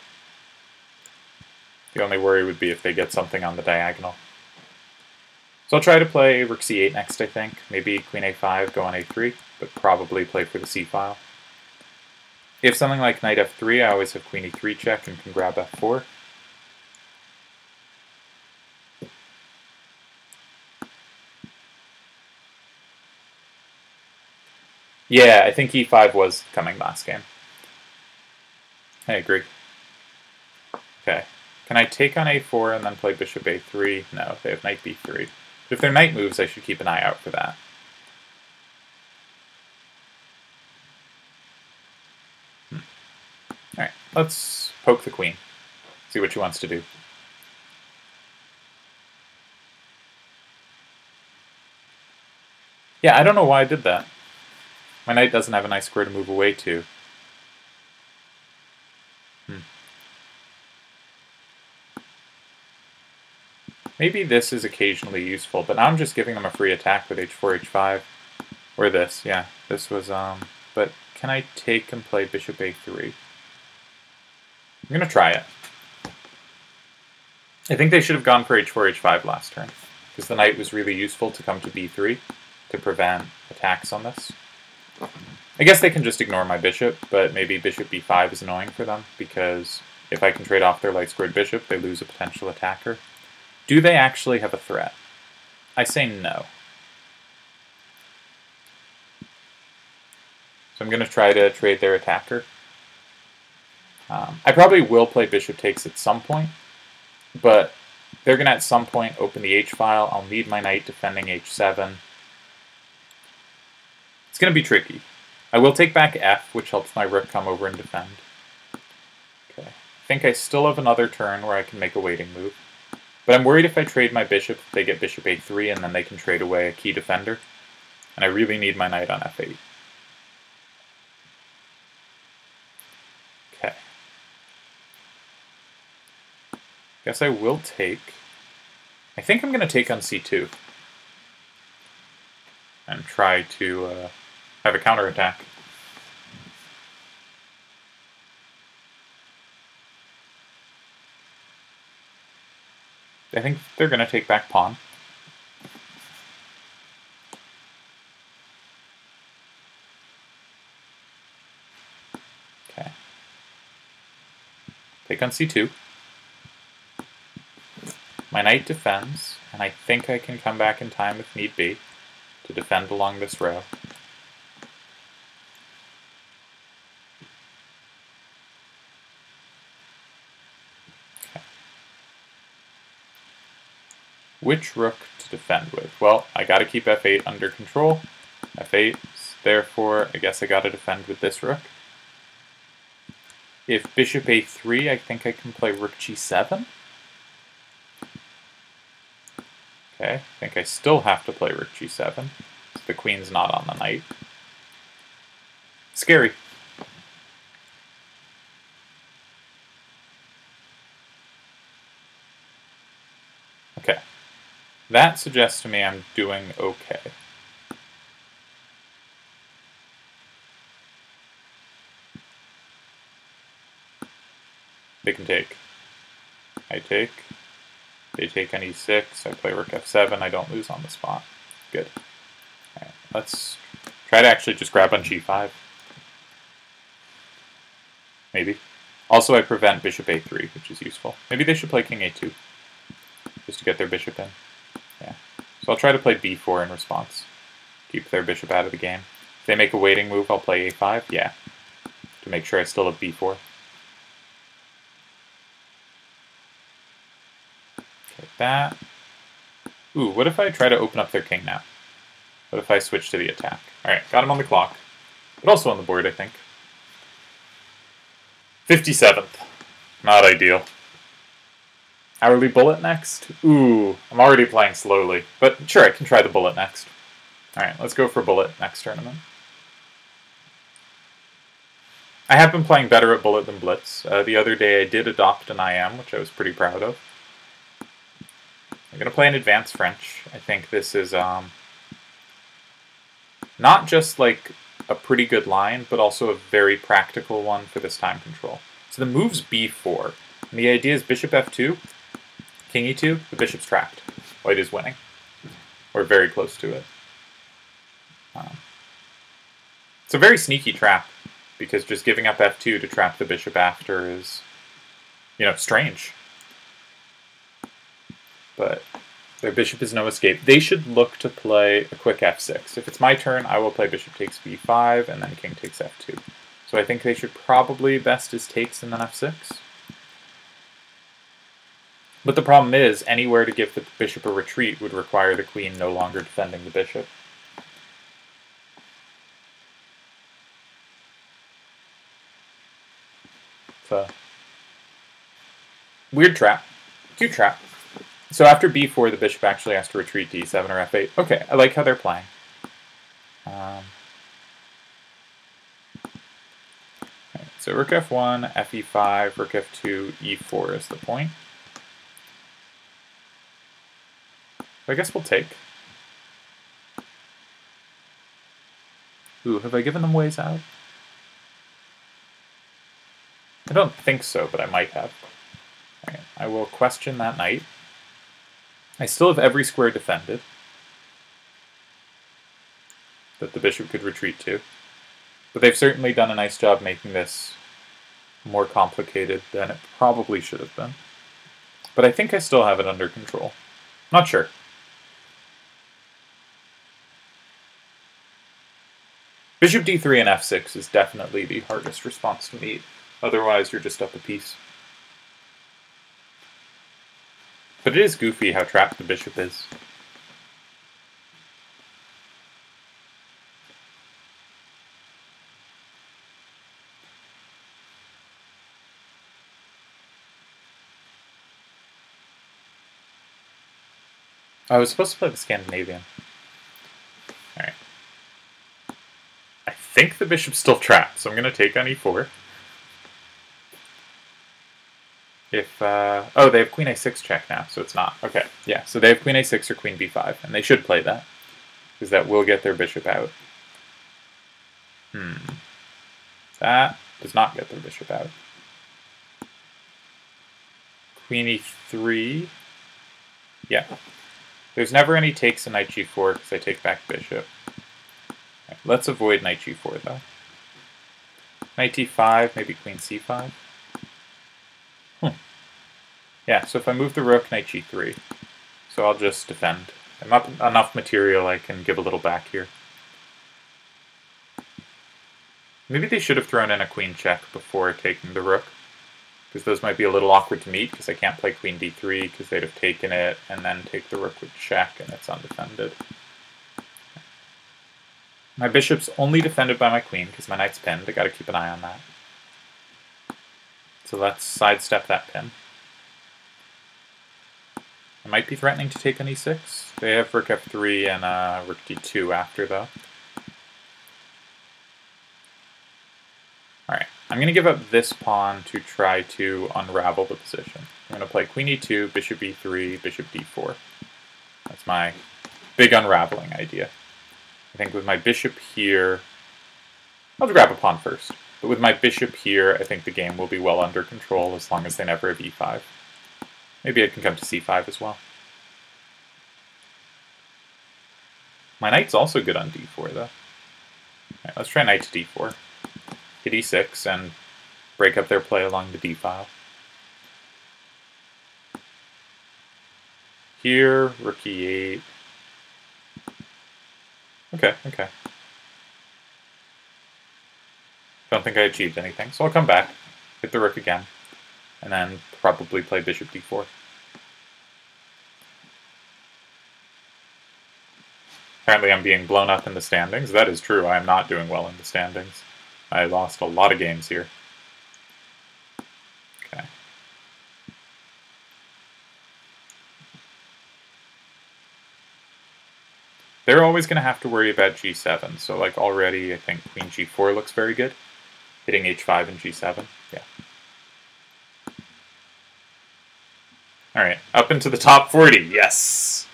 The only worry would be if they get something on the diagonal. So I'll try to play rook c8 next, I think. Maybe queen a5, go on a3, but probably play for the c file. If something like knight f3, I always have queen e3 check and can grab f4. Yeah, I think e5 was coming last game. I agree. Okay. Can I take on a4 and then play bishop a3? No, they have knight b3. But if their knight moves, I should keep an eye out for that. Alright, let's poke the queen. See what she wants to do. Yeah, I don't know why I did that. My knight doesn't have a nice square to move away to. Maybe this is occasionally useful, but now I'm just giving them a free attack with h4, h5. Or this, yeah. This was, but can I take and play bishop a3? I'm going to try it. I think they should have gone for h4, h5 last turn, because the knight was really useful to come to b3 to prevent attacks on this. I guess they can just ignore my bishop, but maybe bishop b5 is annoying for them, because if I can trade off their light-squared bishop, they lose a potential attacker. Do they actually have a threat? I say no. So I'm going to try to trade their attacker. I probably will play bishop takes at some point, but they're going to at some point open the h-file. I'll need my knight defending h7. It's going to be tricky. I will take back f, which helps my rook come over and defend. Okay. I think I still have another turn where I can make a waiting move. But I'm worried if I trade my bishop, they get bishop a3 and then they can trade away a key defender. And I really need my knight on f8. Okay. Guess I will take. I think I'm going to take on c2. And try to have a counterattack. I think they're going to take back pawn. Okay. Take on c2. My knight defends, and I think I can come back in time if need be to defend along this row. Which rook to defend with? Well, I gotta keep f8 under control. f8, therefore, I guess I gotta defend with this rook. If bishop a3, I think I can play rook g7. Okay, I think I still have to play rook g7. So the queen's not on the knight. Scary. Okay. That suggests to me I'm doing okay. They can take. I take. They take on e6. I play rook f7. I don't lose on the spot. Good. Alright, let's try to actually just grab on g5. Maybe. Also, I prevent bishop a3, which is useful. Maybe they should play king a2, just to get their bishop in. Yeah. So I'll try to play b4 in response. Keep their bishop out of the game. If they make a waiting move, I'll play a5. Yeah. To make sure I still have b4. Okay, that. Ooh, what if I try to open up their king now? What if I switch to the attack? Alright, got him on the clock. But also on the board, I think. 57th. Not ideal. Hourly bullet next? Ooh, I'm already playing slowly. But sure, I can try the bullet next. Alright, let's go for bullet next tournament. I have been playing better at bullet than blitz. The other day I did adopt an IM, which I was pretty proud of. I'm going to play an advanced French. I think this is not just like a pretty good line, but also a very practical one for this time control. So the move's b4. And the idea is bishop f2, king e2, the bishop's trapped. White is winning. Or very close to it. It's a very sneaky trap, because just giving up f2 to trap the bishop after is, you know, strange. But their bishop is no escape. They should look to play a quick f6. If it's my turn, I will play bishop takes b5, and then king takes f2. So I think they should probably best is takes and then f6. But the problem is, anywhere to give the bishop a retreat would require the queen no longer defending the bishop. So, weird trap. Cute trap. So after b4, the bishop actually has to retreat to e7 or f8. Okay, I like how they're playing. So rook f1, fe5, rook f2, e4 is the point. I guess we'll take. Ooh, have I given them ways out? I don't think so, but I might have. Alright, I will question that knight. I still have every square defended that the bishop could retreat to. But they've certainly done a nice job making this more complicated than it probably should have been. But I think I still have it under control. Not sure. Bishop d3 and f6 is definitely the hardest response to meet. Otherwise, you're just up a piece. But it is goofy how trapped the bishop is. I was supposed to play the Scandinavian. Alright. I think the bishop's still trapped, so I'm going to take on e4. If, oh, they have queen a6 check now, so it's not. Okay, yeah, so they have queen a6 or queen b5, and they should play that, because that will get their bishop out. That does not get their bishop out. Queen e3. Yeah. There's never any takes in knight g4, because I take back bishop. Right, let's avoid knight g4, though. Knight d5, maybe queen c5. Yeah, so if I move the rook, knight g3. So I'll just defend. I'm up enough material I can give a little back here. Maybe they should have thrown in a queen check before taking the rook, because those might be a little awkward to meet, because I can't play queen d3, because they'd have taken it, and then take the rook with check, and it's undefended. My bishop's only defended by my queen, because my knight's pinned. I gotta keep an eye on that. So let's sidestep that pin. I might be threatening to take on e6. They have rook f3 and rook d2 after, though. Alright, I'm going to give up this pawn to try to unravel the position. I'm going to play queen e2, bishop e3, bishop d4. That's my big unraveling idea. I think with my bishop here, I'll grab a pawn first. But with my bishop here, I think the game will be well under control as long as they never have e5. Maybe I can come to c5 as well. My knight's also good on d4, though. Alright, let's try knight to d4. Hit e6 and break up their play along the d file. Here, rook e8. Okay. Don't think I achieved anything, so I'll come back, hit the rook again, and then probably play bishop d4. Apparently I'm being blown up in the standings. That is true, I am not doing well in the standings. I lost a lot of games here. Okay. They're always going to have to worry about g7, so like already I think queen g4 looks very good. Hitting h5 and g7, yeah. Alright, up into the top 40, yes!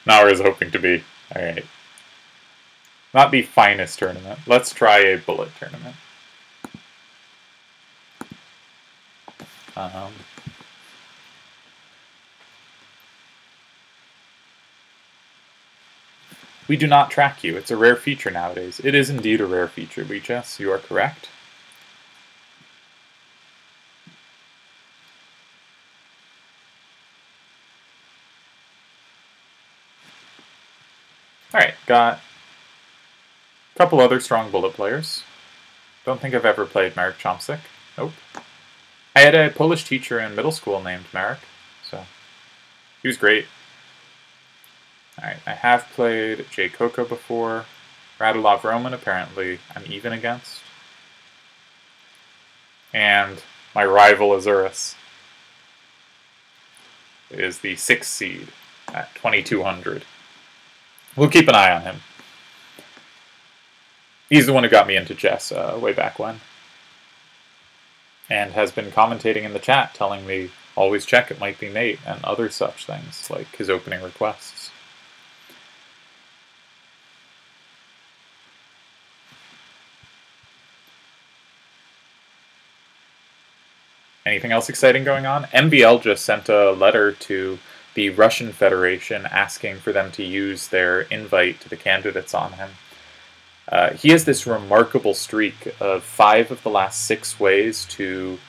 Not where I was hoping to be. Alright. Not the finest tournament. Let's try a bullet tournament. We do not track you. It's a rare feature nowadays. It is indeed a rare feature, lichess. You are correct. Alright, got a couple other strong bullet players. Don't think I've ever played Marek Chomsik. Nope. I had a Polish teacher in middle school named Marek, so he was great. Alright, I have played Jay Koko before. Radulov Roman, apparently I'm even against. And my rival Azuris is the 6th seed at 2200. We'll keep an eye on him. He's the one who got me into chess way back when. And has been commentating in the chat, telling me always check it might be mate, and other such things, like his opening requests. Anything else exciting going on? MVL just sent a letter to the Russian Federation asking for them to use their invite to the candidates on him. He has this remarkable streak of 5 of the last 6 ways to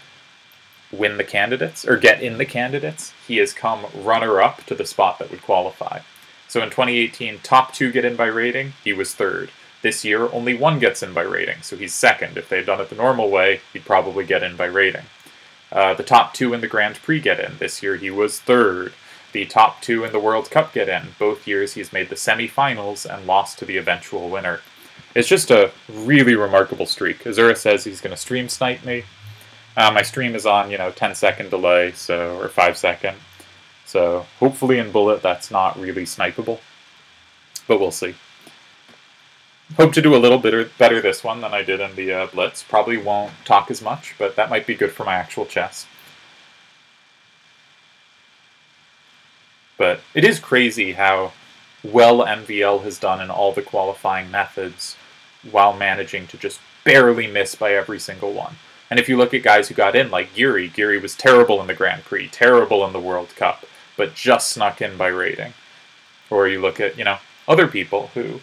win the candidates, or get in the candidates. He has come runner-up to the spot that would qualify. So in 2018, top 2 get in by rating, he was 3rd. This year, only 1 gets in by rating, so he's 2nd. If they had done it the normal way, he'd probably get in by rating. The top 2 in the Grand Prix get in. This year he was 3rd. The top 2 in the World Cup get in. Both years he's made the semi-finals and lost to the eventual winner. It's just a really remarkable streak. Azura says he's going to stream snipe me. My stream is on, 10-second delay, or 5-second. So hopefully in Bullet that's not really snipeable. But we'll see. Hope to do a little bit better this one than I did in the Blitz. Probably won't talk as much, but that might be good for my actual chess. But it is crazy how well MVL has done in all the qualifying methods while managing to just barely miss by every single one. And if you look at guys who got in, like Giri was terrible in the Grand Prix, terrible in the World Cup, but just snuck in by rating. Or you look at, other people who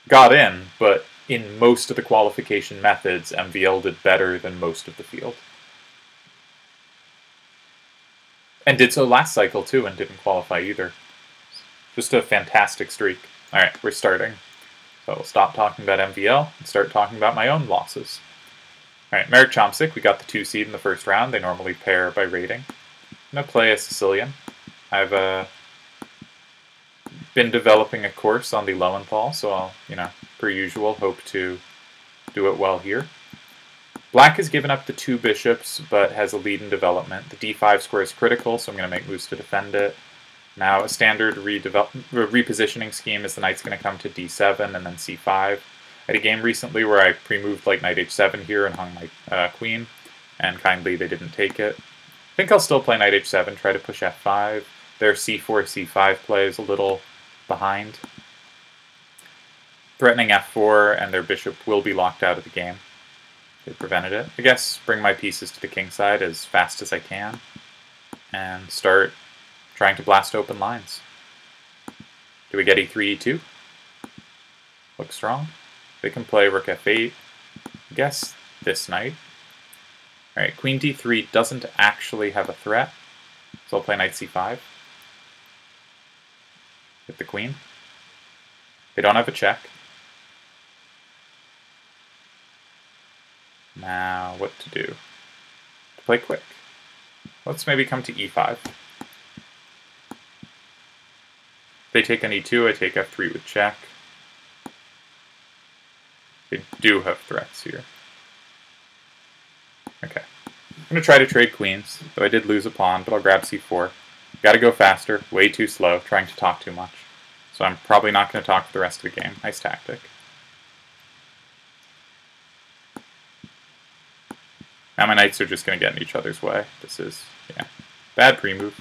got in, but in most of the qualification methods, MVL did better than most of the field. And did so last cycle too, and didn't qualify either. Just a fantastic streak. Alright, we're starting. So we'll stop talking about MVL and start talking about my own losses. Alright, Marek Chomsik, we got the 2 seed in the first round. They normally pair by rating. I'm going to play a Sicilian. I've been developing a course on the Lowenthal, so I'll, per usual, hope to do it well here. Black has given up the 2 bishops, but has a lead in development. The d5 square is critical, so I'm going to make moves to defend it. Now, a standard repositioning scheme is the knight's going to come to d7 and then c5. I had a game recently where I pre-moved like knight h7 here and hung my queen, and kindly they didn't take it. I think I'll still play knight h7, try to push f5. Their c4, c5 play is a little behind. Threatening f4, and their bishop will be locked out of the game. They prevented it. I guess bring my pieces to the king side as fast as I can, and start trying to blast open lines. Do we get e3, e2? Looks strong. They can play rook f8. I guess this knight. Alright, queen d3 doesn't actually have a threat, so I'll play knight c5. With the queen. They don't have a check. Now, what to do? To play quick. Let's maybe come to e5. They take on e2, I take f3 with check. They do have threats here. Okay. I'm going to try to trade queens, though I did lose a pawn, but I'll grab c4. Gotta go faster, way too slow, trying to talk too much. So I'm probably not going to talk for the rest of the game. Nice tactic. Now my knights are just going to get in each other's way. This is, bad pre-move.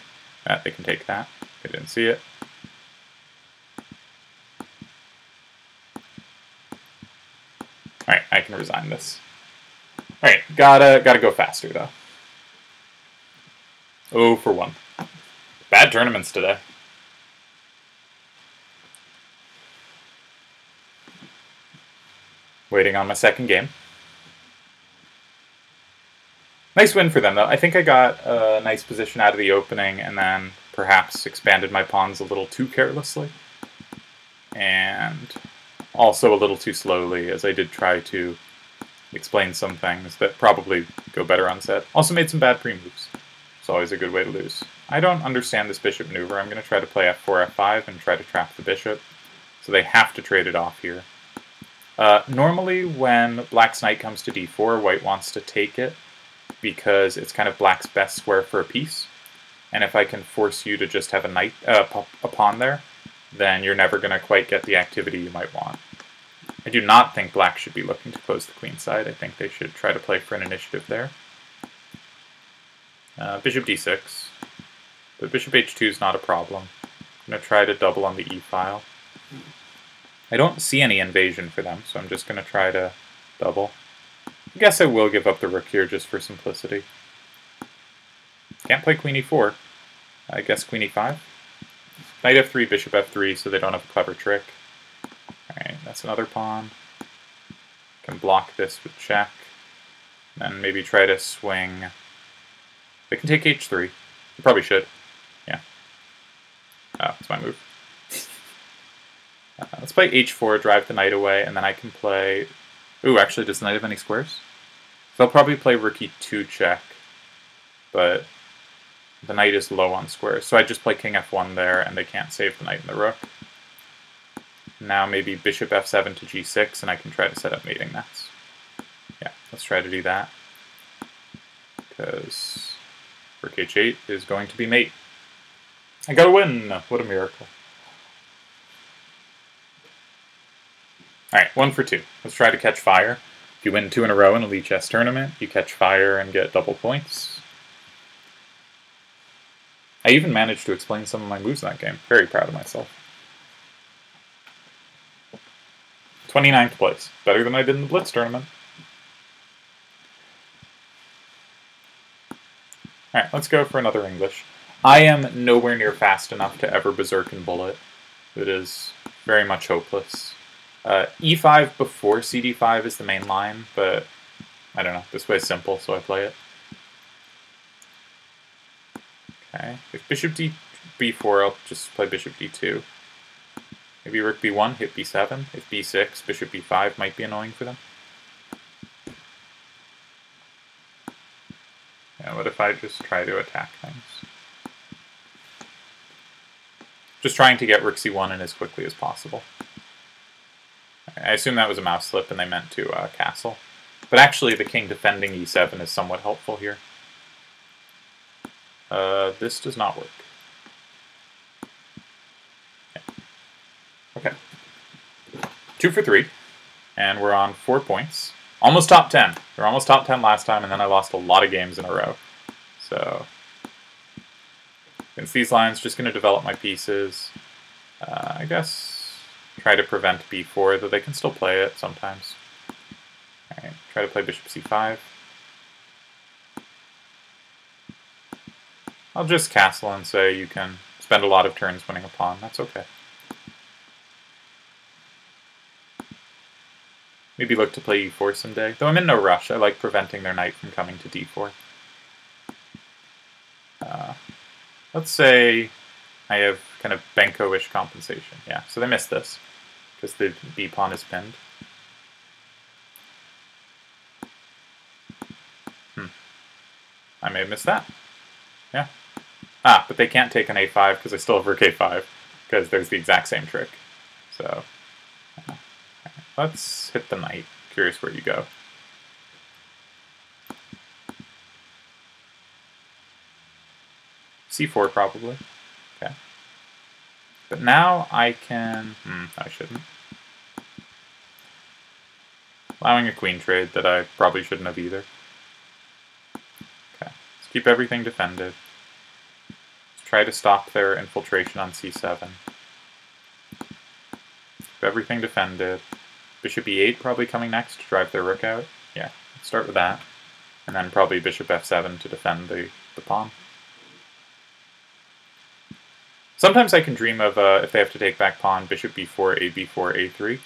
They can take that. They didn't see it. Alright, I can resign this. Alright, gotta go faster though. 0 for 1. Bad tournaments today. Waiting on my second game. Nice win for them, though. I think I got a nice position out of the opening and then perhaps expanded my pawns a little too carelessly. And also a little too slowly, as I did try to explain some things that probably go better unsaid. Also made some bad pre-moves. It's always a good way to lose. I don't understand this bishop maneuver. I'm going to try to play f4, f5 and try to trap the bishop. So they have to trade it off here. Normally when black's knight comes to d4, white wants to take it because it's kind of black's best square for a piece. And if I can force you to just have a knight, a pawn there, then you're never going to quite get the activity you might want. I do not think black should be looking to close the queen side. I think they should try to play for an initiative there. Bishop d6. But bishop h2 is not a problem. I'm going to try to double on the e-file. I don't see any invasion for them, so I'm just going to try to double. I guess I will give up the rook here just for simplicity. Can't play queen e4. I guess queen e5. Knight f3, bishop f3, so they don't have a clever trick. Alright, that's another pawn. Can block this with check. Then maybe try to swing. They can take h3. They probably should. Yeah. Oh, that's my move. Let's play h4, drive the knight away, and then I can play... Ooh, actually, does the knight have any squares? So I'll probably play rook e2 check, but the knight is low on squares. So I just play king f1 there, and they can't save the knight and the rook. Now maybe bishop f7 to g6, and I can try to set up mating nets. Yeah, let's try to do that. Because rook h8 is going to be mate. I got a win! What a miracle. Alright, 1 for 2. Let's try to catch fire. If you win 2 in a row in a lichess tournament, you catch fire and get double points. I even managed to explain some of my moves in that game. Very proud of myself. 29th place. Better than I did in the Blitz tournament. Alright, let's go for another English. I am nowhere near fast enough to ever berserk and bullet. It is very much hopeless. E5 before CD5 is the main line, but I don't know. This way's simple, so I play it. Okay, if bishop b4, I'll just play bishop d2. Maybe rook b1, hit b7. If b6, bishop b5 might be annoying for them. Yeah, what if I just try to attack things? Just trying to get rook c1 in as quickly as possible. I assume that was a mouse slip and they meant to castle. But actually the king defending e7 is somewhat helpful here. This does not work. Yeah. Okay. 2 for 3. And we're on 4 points. Almost top 10. We were almost top 10 last time, and then I lost a lot of games in a row. So, against these lines, just going to develop my pieces. I guess try to prevent b4, though they can still play it sometimes. Alright, try to play bishop c5. I'll just castle and say you can spend a lot of turns winning a pawn. That's okay. Maybe look to play e4 someday. Though I'm in no rush. I like preventing their knight from coming to d4. Let's say I have kind of Benko-ish compensation. Yeah, so they missed this, because the b-pawn is pinned. I may have missed that. Yeah. Ah, but they can't take an a5 because I still have rook a5, because there's the exact same trick. So, let's hit the knight. Curious where you go. c4 probably. Okay. But now I can... I shouldn't. Allowing a queen trade that I probably shouldn't have either. Okay. Let's keep everything defended. Let's try to stop their infiltration on c7. Keep everything defended. Bishop e8 probably coming next to drive their rook out. Yeah, let's start with that. And then probably bishop f7 to defend the pawn. Sometimes I can dream of, if they have to take back pawn, bishop b4, a b4, a3.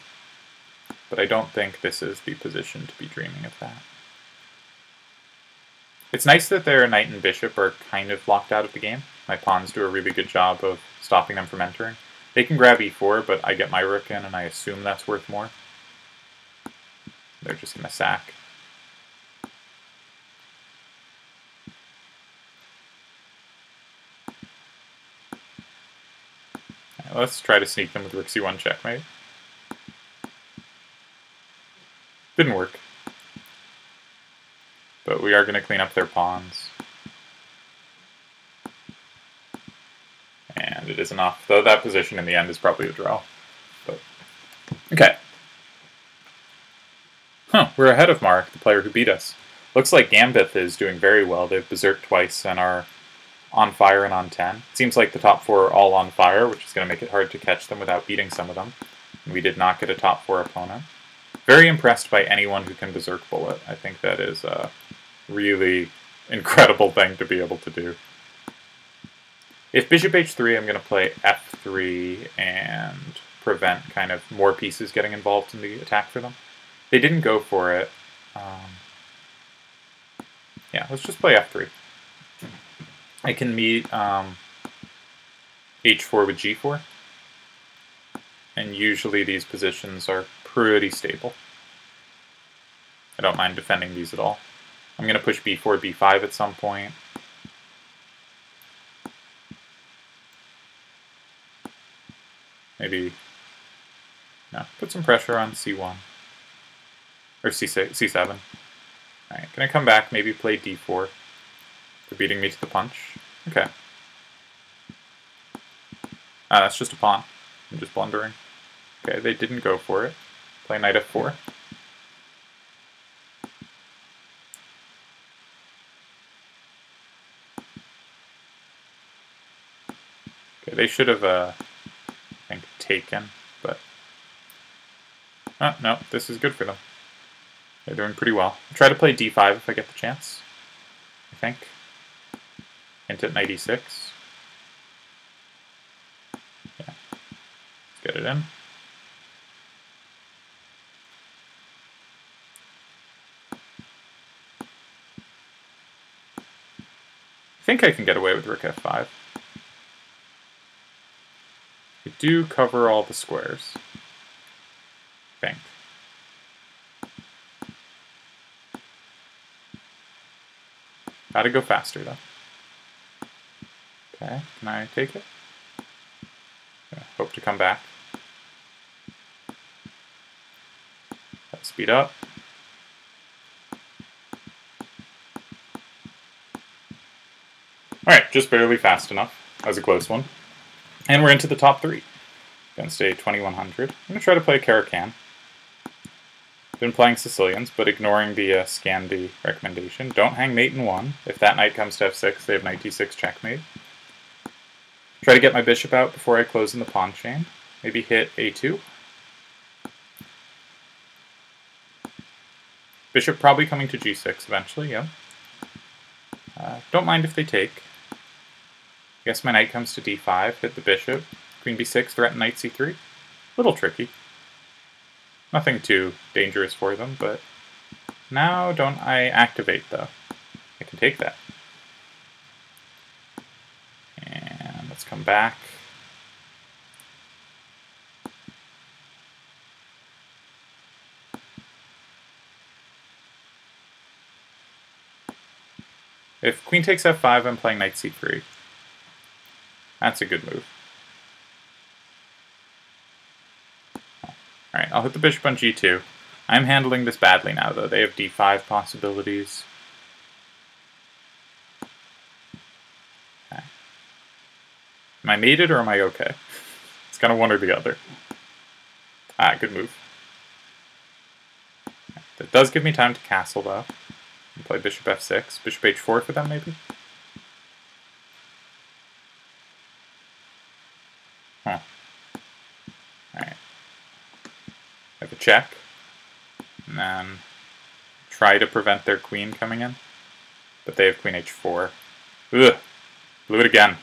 But I don't think this is the position to be dreaming of that. It's nice that their knight and bishop are kind of locked out of the game. My pawns do a really good job of stopping them from entering. They can grab e4, but I get my rook in, and I assume that's worth more. They're just going to sack. Right, let's try to sneak them with rook c1 checkmate. Didn't work. But we are going to clean up their pawns. And it is enough, though that position in the end is probably a draw. But okay. Huh, we're ahead of Mark, the player who beat us. Looks like Gambit is doing very well. They've berserked twice and are on fire and on 10. It seems like the top 4 are all on fire, which is going to make it hard to catch them without beating some of them. And we did not get a top 4 opponent. Very impressed by anyone who can berserk bullet. I think that is a really incredible thing to be able to do. If bishop h3, I'm going to play f3 and prevent kind of more pieces getting involved in the attack for them. They didn't go for it. Yeah, let's just play f3. I can meet h4 with g4. And usually these positions are pretty stable. I don't mind defending these at all. I'm going to push b4, b5 at some point. Maybe, no, put some pressure on c1. Or c6, c7. Alright, gonna come back, maybe play d4. They're beating me to the punch. Okay. That's just a pawn. I'm just blundering. Okay, they didn't go for it. Play knight f4. Okay, they should have, I think, taken, but... Oh, no, this is good for them. They're doing pretty well. I'll try to play d5 if I get the chance, I think. Hint at knight e6. Yeah. Let's get it in. I think I can get away with rook f5. We do cover all the squares, I think. Gotta go faster, though. Okay, can I take it? Yeah, hope to come back. Let's speed up. Alright, just barely fast enough. That was a close one. And we're into the top 3. Against a 2100. I'm going to try to play Caracan. Been playing Sicilians, but ignoring the Scandi recommendation. Don't hang mate in 1. If that knight comes to f6, they have knight d6 checkmate. Try to get my bishop out before I close in the pawn chain. Maybe hit a2. Bishop probably coming to g6 eventually, yeah. Don't mind if they take. I guess my knight comes to d5, hit the bishop. Queen b6, threaten knight c3. Little tricky. Nothing too dangerous for them, but now don't I activate, though? I can take that. And let's come back. If queen takes f5, I'm playing knight c3. That's a good move. Alright, I'll hit the bishop on g2. I'm handling this badly now, though. They have d5 possibilities. Okay. Am I mated or am I okay? It's kind of one or the other. Ah, good move. Okay. That does give me time to castle, though. And play bishop f6. Bishop h4 for them, maybe? Huh. Alright. I have a check. And then try to prevent their queen coming in. But they have queen h4. Ugh! Blew it again.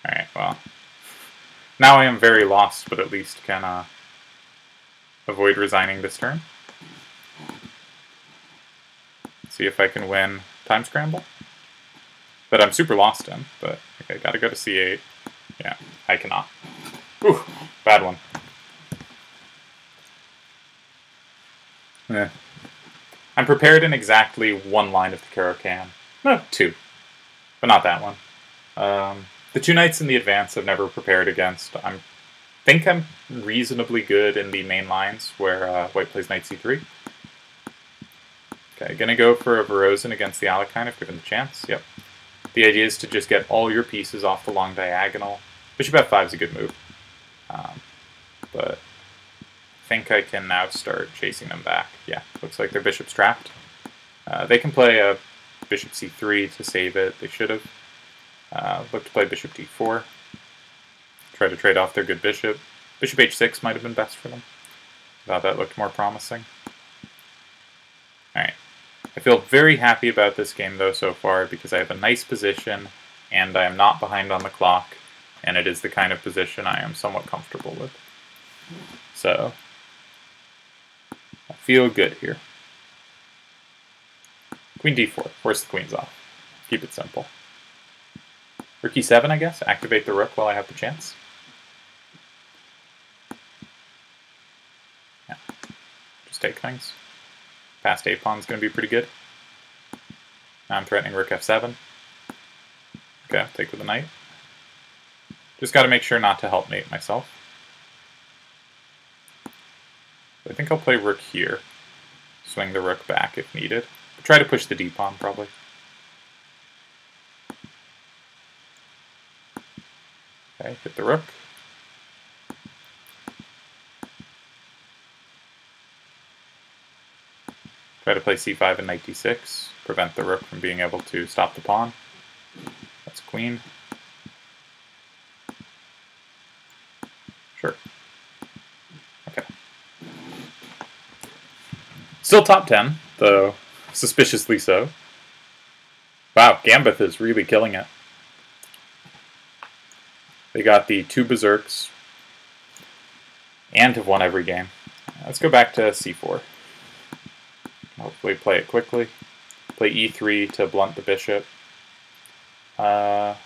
Alright, well. Now I am very lost, but at least can avoid resigning this turn. See if I can win time scramble. That I'm super lost in, but okay, gotta go to c8. Yeah, I cannot. Ooh, bad one. I'm prepared in exactly one line of the Caro-Kann. No, 2. But not that one. The 2 knights in the advance I've never prepared against. I think I'm reasonably good in the main lines where white plays knight c3. Okay, gonna go for a Vorozhin against the Alekhine if given the chance. Yep. The idea is to just get all your pieces off the long diagonal. Bishop f5 is a good move. But I think I can now start chasing them back. Yeah, looks like their bishop's trapped. They can play a bishop c3 to save it. They should have. Look to play bishop d4. Try to trade off their good bishop. Bishop h6 might have been best for them. Thought that looked more promising. Alright. I feel very happy about this game though so far because I have a nice position and I am not behind on the clock, and it is the kind of position I am somewhat comfortable with. So, I feel good here. Queen d4, force the queens off. Keep it simple. Rook e7, I guess. Activate the rook while I have the chance. Yeah. Just take things. Past a-pawn's going to be pretty good. Now I'm threatening rook f7. Okay, take with the knight. Just got to make sure not to help mate myself. I think I'll play rook here. Swing the rook back if needed. But try to push the d-pawn, probably. Okay, hit the rook. Try to play c5 and knight d6. Prevent the rook from being able to stop the pawn. That's queen. Sure. Okay. Still top 10, though suspiciously so. Wow, Gambit is really killing it. They got the 2 berserks and have won every game. Let's go back to c4. Hopefully play it quickly. Play e3 to blunt the bishop. I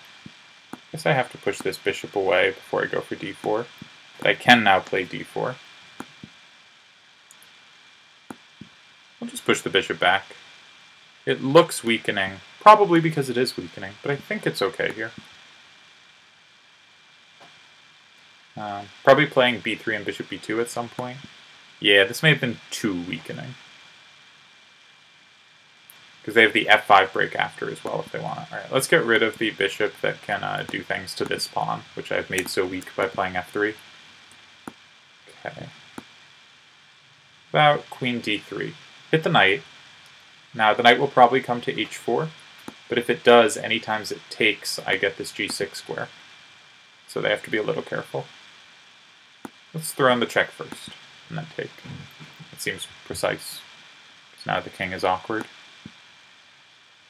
guess I have to push this bishop away before I go for d4. But I can now play d4. I'll just push the bishop back. It looks weakening, probably because it is weakening, but I think it's okay here. Probably playing b3 and bishop b2 at some point. Yeah, this may have been too weakening. Because they have the f5 break after as well if they want it. Alright, let's get rid of the bishop that can do things to this pawn, which I've made so weak by playing f3. Okay. About queen d3. Hit the knight. Now the knight will probably come to h4, but if it does, any times it takes, I get this g6 square. So they have to be a little careful. Let's throw in the check first, and then take. It seems precise, because now the king is awkward.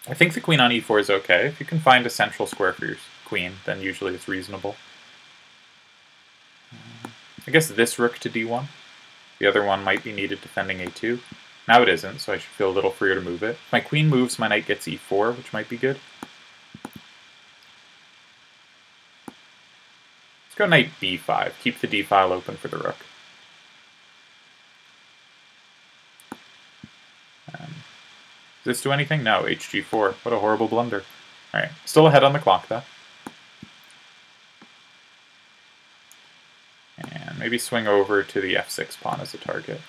I think the queen on e4 is okay. If you can find a central square for your queen, then usually it's reasonable. I guess this rook to d1. The other one might be needed defending a2. Now it isn't, so I should feel a little freer to move it. If my queen moves, my knight gets e4, which might be good. Let's go knight b5. Keep the d file open for the rook. Does this do anything? No, hg4. What a horrible blunder. Alright, still ahead on the clock though. And maybe swing over to the f6 pawn as a target.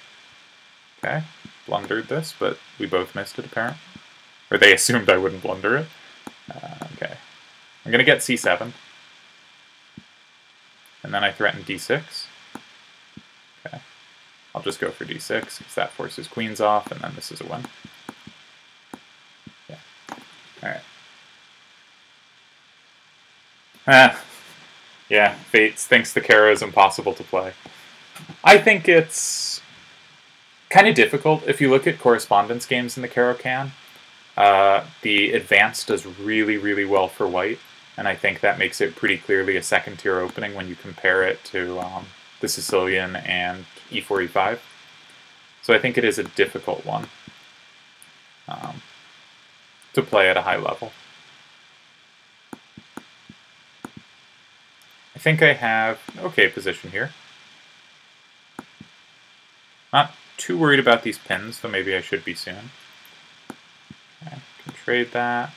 Okay, blundered this, but we both missed it apparently. Or they assumed I wouldn't blunder it. Okay, I'm going to get c7. And then I threaten d6. Okay, I'll just go for d6 because that forces queens off, and then this is a win. Alright. Yeah, Fates thinks the Kara is impossible to play. I think it's kind of difficult. If you look at correspondence games in the Kara can, the advance does really, really well for white, and I think that makes it pretty clearly a second-tier opening when you compare it to the Sicilian and e4, e5. So I think it is a difficult one to play at a high level. I think I have an okay position here. Not too worried about these pins, though maybe I should be soon. Okay, can trade that.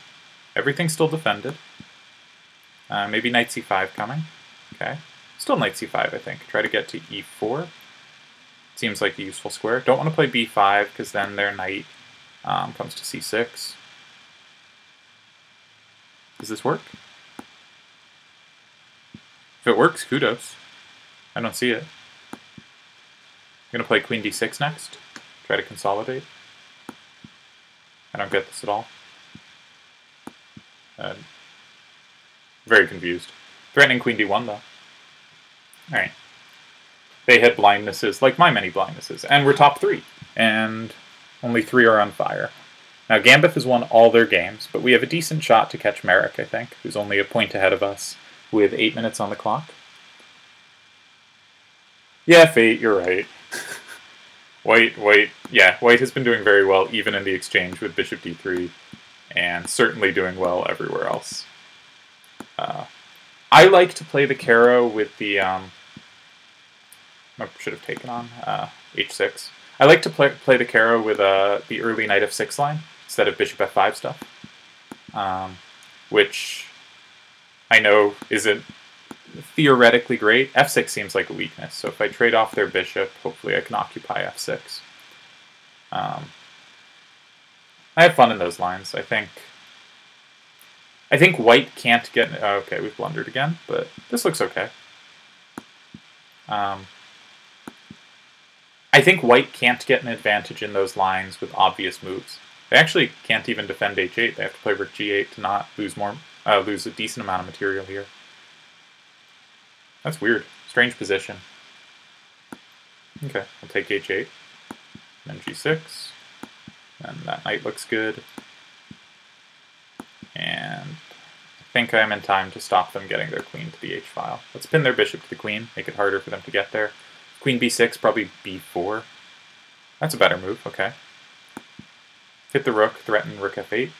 Everything's still defended. Maybe knight c5 coming. Okay, still knight c5 I think. Try to get to e4. Seems like a useful square. Don't want to play b5 because then their knight comes to c6. Does this work? If it works, kudos. I don't see it. I'm going to play queen d6 next. Try to consolidate. don't get this at all. Very confused. Threatening queen d1, though. Alright. They had blindnesses, like my many blindnesses, and we're top 3. And only 3 are on fire. Now, Gambit has won all their games, but we have a decent shot to catch Merrick, I think, who's only a point ahead of us with 8 minutes on the clock. Yeah, Fate, you're right. White has been doing very well, even in the exchange with bishop d3, and certainly doing well everywhere else. I like to play the Caro with the, I should have taken on h6. I like to play the Caro with the early knight f6 line, instead of bishop f5 stuff, which I know isn't theoretically great. f6 seems like a weakness, so if I trade off their bishop, hopefully I can occupy f6. I have fun in those lines. I think white can't get... okay, we've blundered again, but this looks okay. I think white can't get an advantage in those lines with obvious moves. They actually can't even defend h8. They have to play rook g8 to not lose lose a decent amount of material here. That's weird. Strange position. Okay, I'll take h8. Then g6. And that knight looks good. And I think I'm in time to stop them getting their queen to the h-file. Let's pin their bishop to the queen, make it harder for them to get there. Queen b6, probably b4. That's a better move, okay. Hit the rook, threaten rook f8,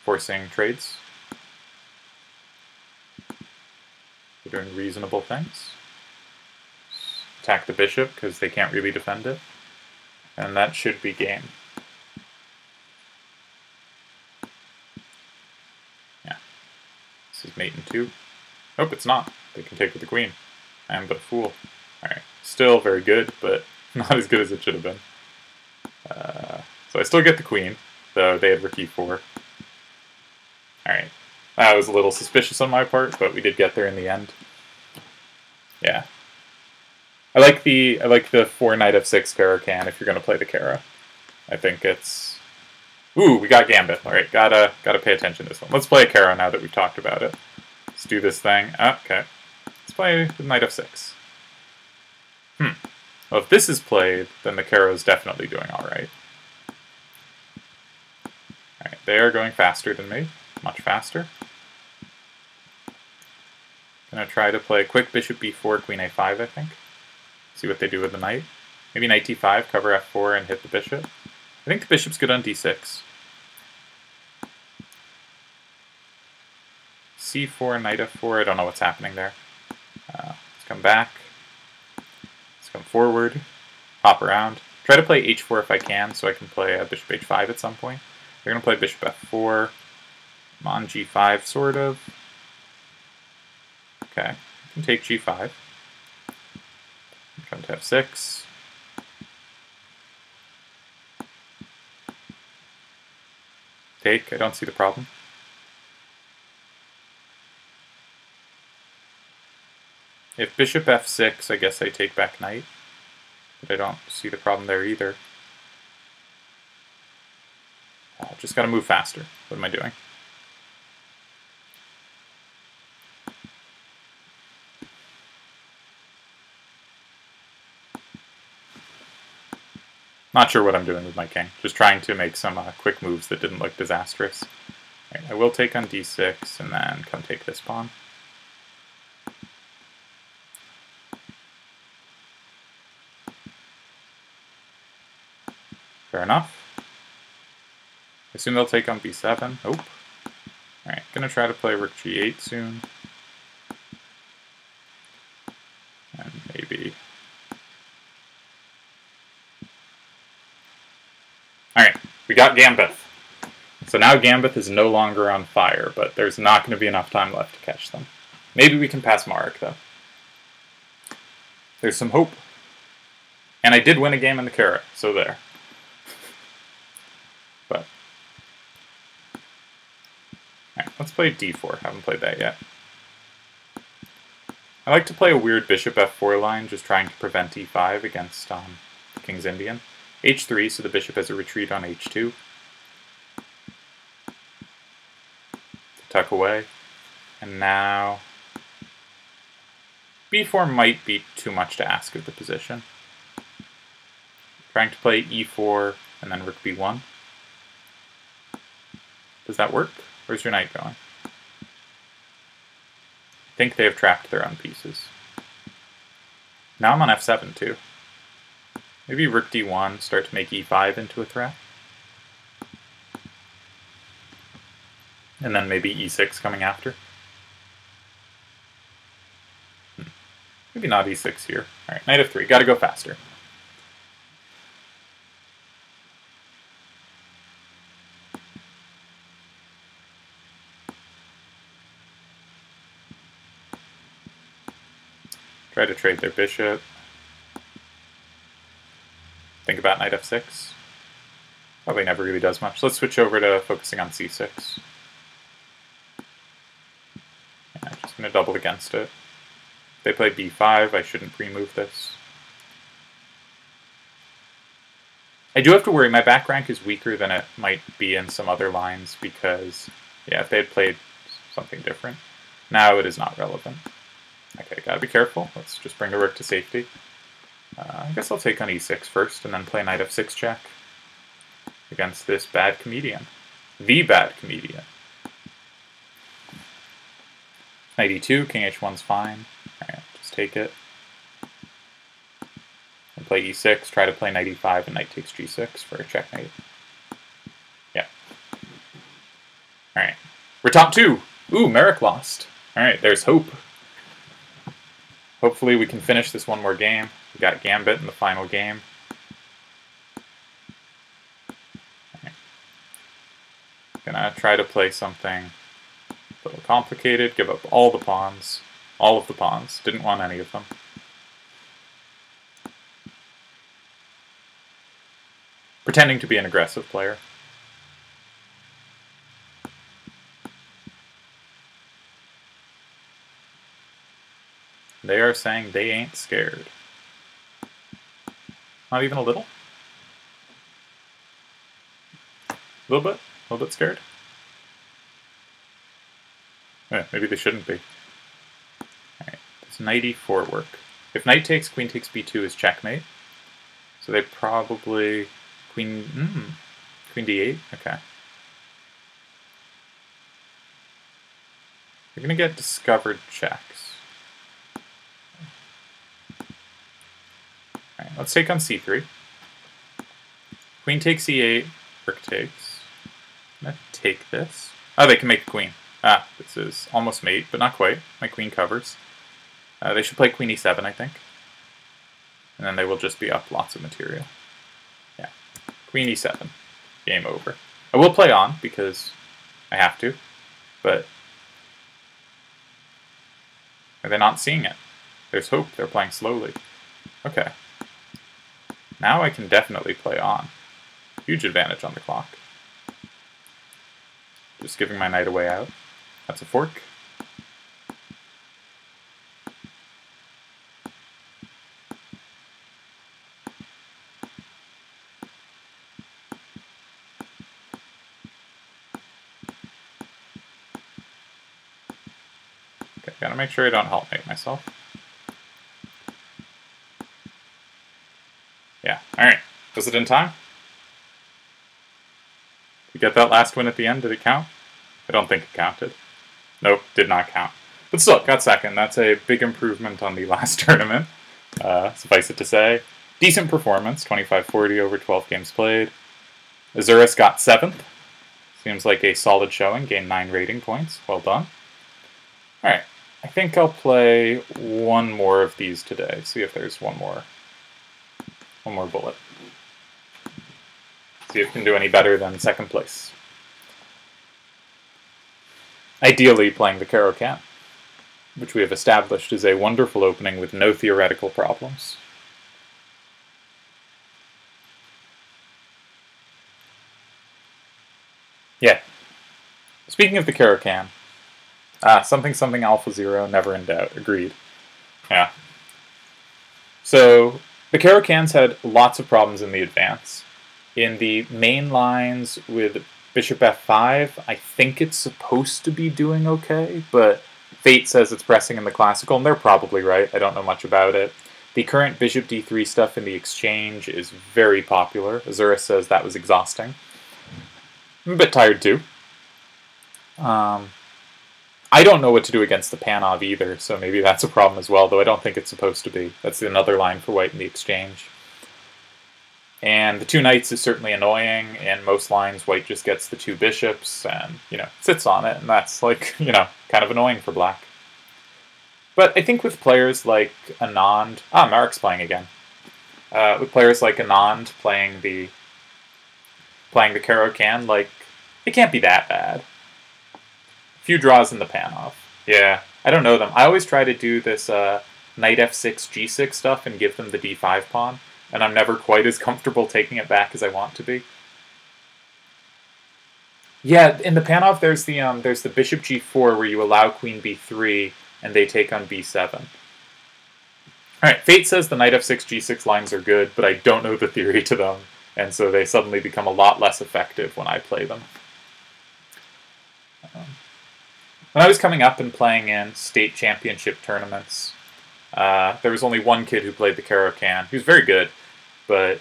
forcing trades. They're doing reasonable things. Attack the bishop, because they can't really defend it. And that should be game. Yeah. This is mate in 2. Nope, it's not. They can take with the queen. I am but a fool. Alright. Still very good, but not as good as it should have been. So I still get the queen, though they had rook e4. Alright. That was a little suspicious on my part, but we did get there in the end. Yeah. I like the 4 knight f6 Caro-Kann if you're going to play the Caro. I think it's... Ooh, we got Gambit. Alright, gotta pay attention to this one. Let's play a Caro now that we've talked about it. Let's do this thing. Okay. Let's play the knight f6. Well, if this is played, then the Caro is definitely doing alright. Alright, they are going faster than me. Much faster. Gonna try to play quick bishop b4, queen a5, I think. See what they do with the knight. Maybe knight d5, cover f4, and hit the bishop. I think the bishop's good on d6. c4, knight f4, I don't know what's happening there. Let's come back. Let's come forward. Hop around. Try to play h4 if I can, so I can play bishop h5 at some point. They're gonna play bishop f4. I'm on g5, sort of. Okay, I can take g5. Come to f6. Take, I don't see the problem. If bishop f6, I guess I take back knight. But I don't see the problem there either. Just gotta move faster. What am I doing? Not sure what I'm doing with my king. Just trying to make some quick moves that didn't look disastrous. Right, I will take on d6 and then come take this pawn. Fair enough. I assume they'll take on b7. Nope. Alright, gonna try to play rook g8 soon. And maybe... Alright, we got Gambit. So now Gambit is no longer on fire, but there's not going to be enough time left to catch them. Maybe we can pass Marek, though. There's some hope. And I did win a game in the Caro, so there. But... Alright, let's play d4. Haven't played that yet. I like to play a weird bishop f4 line, just trying to prevent e5 against King's Indian. h3, so the bishop has a retreat on h2. tuck away. And now b4 might be too much to ask of the position. Trying to play e4 and then rook b1. Does that work? Where's your knight going? I think they have trapped their own pieces. Now I'm on f7 too. Maybe rook d1, start to make e5 into a threat. And then maybe e6 coming after. Maybe not e6 here. Alright, knight f3. Gotta go faster. Try to trade their bishop. Think about knight f6. Probably never really does much. Let's switch over to focusing on c6. Yeah, I'm just going to double against it. If they play b5, I shouldn't pre-move this. I do have to worry. My back rank is weaker than it might be in some other lines because, yeah, if they had played something different. Now it is not relevant. Okay, gotta be careful. Let's just bring the rook to safety. I guess I'll take on e6 first and then play knight f6 check against this bad comedian. The bad comedian. Knight e2, king h1's fine. Alright, just take it. And play e6, try to play knight e5 and knight takes g6 for a checkmate. Yeah. Alright. We're top 2! Ooh, Merrick lost. Alright, there's hope. Hopefully we can finish this one more game. We got Gambit in the final game. Right. Gonna try to play something a little complicated, give up all the pawns. All of the pawns. Didn't want any of them. Pretending to be an aggressive player. They are saying they ain't scared. Not even a little? A little bit scared? Yeah, maybe they shouldn't be. Alright, does knight e4 work? If knight takes, queen takes b2 is checkmate. So they probably... Queen d8? Okay. You're gonna get discovered checks. Alright, let's take on c3. Queen takes e8, rook takes. I'm gonna take this. Oh, they can make a queen. Ah, this is almost mate, but not quite. My queen covers. They should play queen e7, I think. And then they will just be up lots of material. Yeah. Queen e7. Game over. I will play on, because I have to, but are they not seeing it? There's hope. They're playing slowly. Okay. Now I can definitely play on. Huge advantage on the clock. Just giving my knight a way out. That's a fork. Okay, gotta make sure I don't helpmate myself. Yeah, alright. Was it in time? Did you get that last win at the end? Did it count? I don't think it counted. Nope, did not count. But still, got second. That's a big improvement on the last tournament. Suffice it to say. Decent performance, 25-40 over 12 games played. Azuris got 7th. Seems like a solid showing, gained 9 rating points. Well done. Alright, I think I'll play one more of these today. See if there's one more bullet. See if we can do any better than second place. Ideally playing the Caro-Kann, which we have established is a wonderful opening with no theoretical problems. Yeah. Speaking of the Caro-Kann, something alpha 0, never in doubt. Agreed. Yeah. So, the Caro-Kanns had lots of problems in the advance. In the main lines with Bishop f5, I think it's supposed to be doing okay, but Fate says it's pressing in the classical, and they're probably right. I don't know much about it. The current bishop d3 stuff in the exchange is very popular. Azura says that was exhausting. I'm a bit tired too. I don't know what to do against the Panov either, so maybe that's a problem as well, though I don't think it's supposed to be. That's another line for white in the exchange. And the 2 knights is certainly annoying. In most lines, white just gets the 2 bishops and, sits on it, and that's, like, kind of annoying for black. But I think with players like Anand... Marek's playing again. With players like Anand playing the Caro-Kann, like, it can't be that bad. A few draws in the Panov. Yeah, I don't know them. I always try to do this knight f6, g6 stuff and give them the d5 pawn, and I'm never quite as comfortable taking it back as I want to be. Yeah, in the Panov there's the bishop g4 where you allow queen b3 and they take on b7. Alright, Fate says the knight f6, g6 lines are good, but I don't know the theory to them, and so they suddenly become a lot less effective when I play them. When I was coming up and playing in state championship tournaments, there was only one kid who played the Caro-Kann. He was very good, but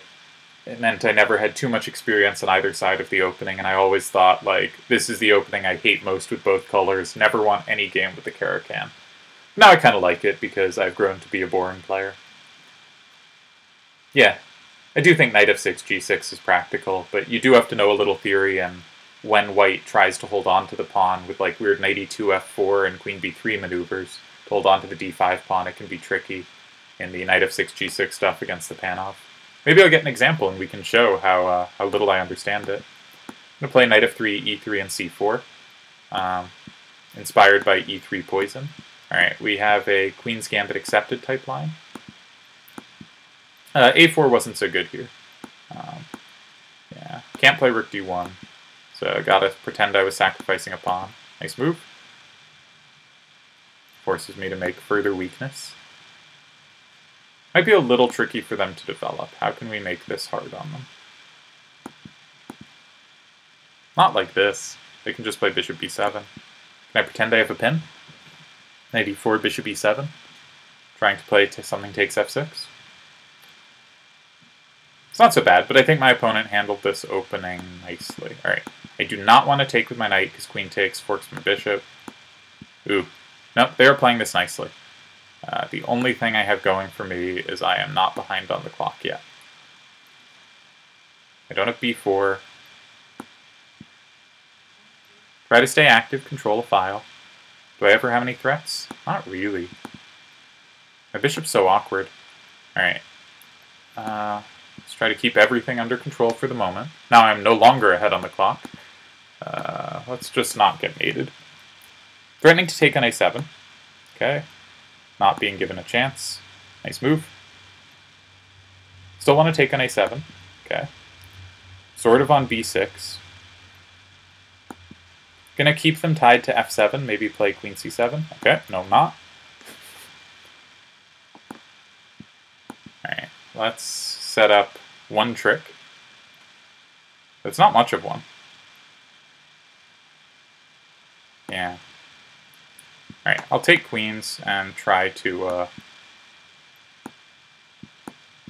it meant I never had too much experience on either side of the opening, and I always thought, like, this is the opening I hate most with both colors, never want any game with the Caro-Kann. Now I kind of like it, because I've grown to be a boring player. Yeah, I do think knight f6, g6 is practical, but you do have to know a little theory, and when white tries to hold on to the pawn with, like, weird knight e2, f4, and queen b3 maneuvers to hold on to the d5 pawn, it can be tricky in the knight f6, g6 stuff against the Panov. Maybe I'll get an example and we can show how little I understand it. I'm going to play knight f3, e3, and c4, inspired by e3 poison. Alright, we have a Queen's Gambit accepted type line. a4 wasn't so good here. Yeah, can't play rook d1, so I gotta pretend I was sacrificing a pawn. Nice move. Forces me to make further weakness. Might be a little tricky for them to develop. How can we make this hard on them? Not like this. They can just play bishop b7. Can I pretend I have a pin? Knight e4, bishop e7. Trying to play something takes f6. It's not so bad, but I think my opponent handled this opening nicely. Alright, I do not want to take with my knight because queen takes, forks my bishop. Ooh. Nope, they are playing this nicely. The only thing I have going for me is I am not behind on the clock yet. I don't have b4. Try to stay active, control a file. Do I ever have any threats? Not really. My bishop's so awkward. Alright. Let's try to keep everything under control for the moment. Now I'm no longer ahead on the clock. Let's just not get mated. Threatening to take on a7. Okay. Not being given a chance. Nice move. Still want to take on a7. Okay. Sort of on b6. Gonna keep them tied to f7, maybe play queen c7. Okay, no, I'm not. Alright, let's set up one trick. It's not much of one. Yeah. Alright, I'll take queens and try to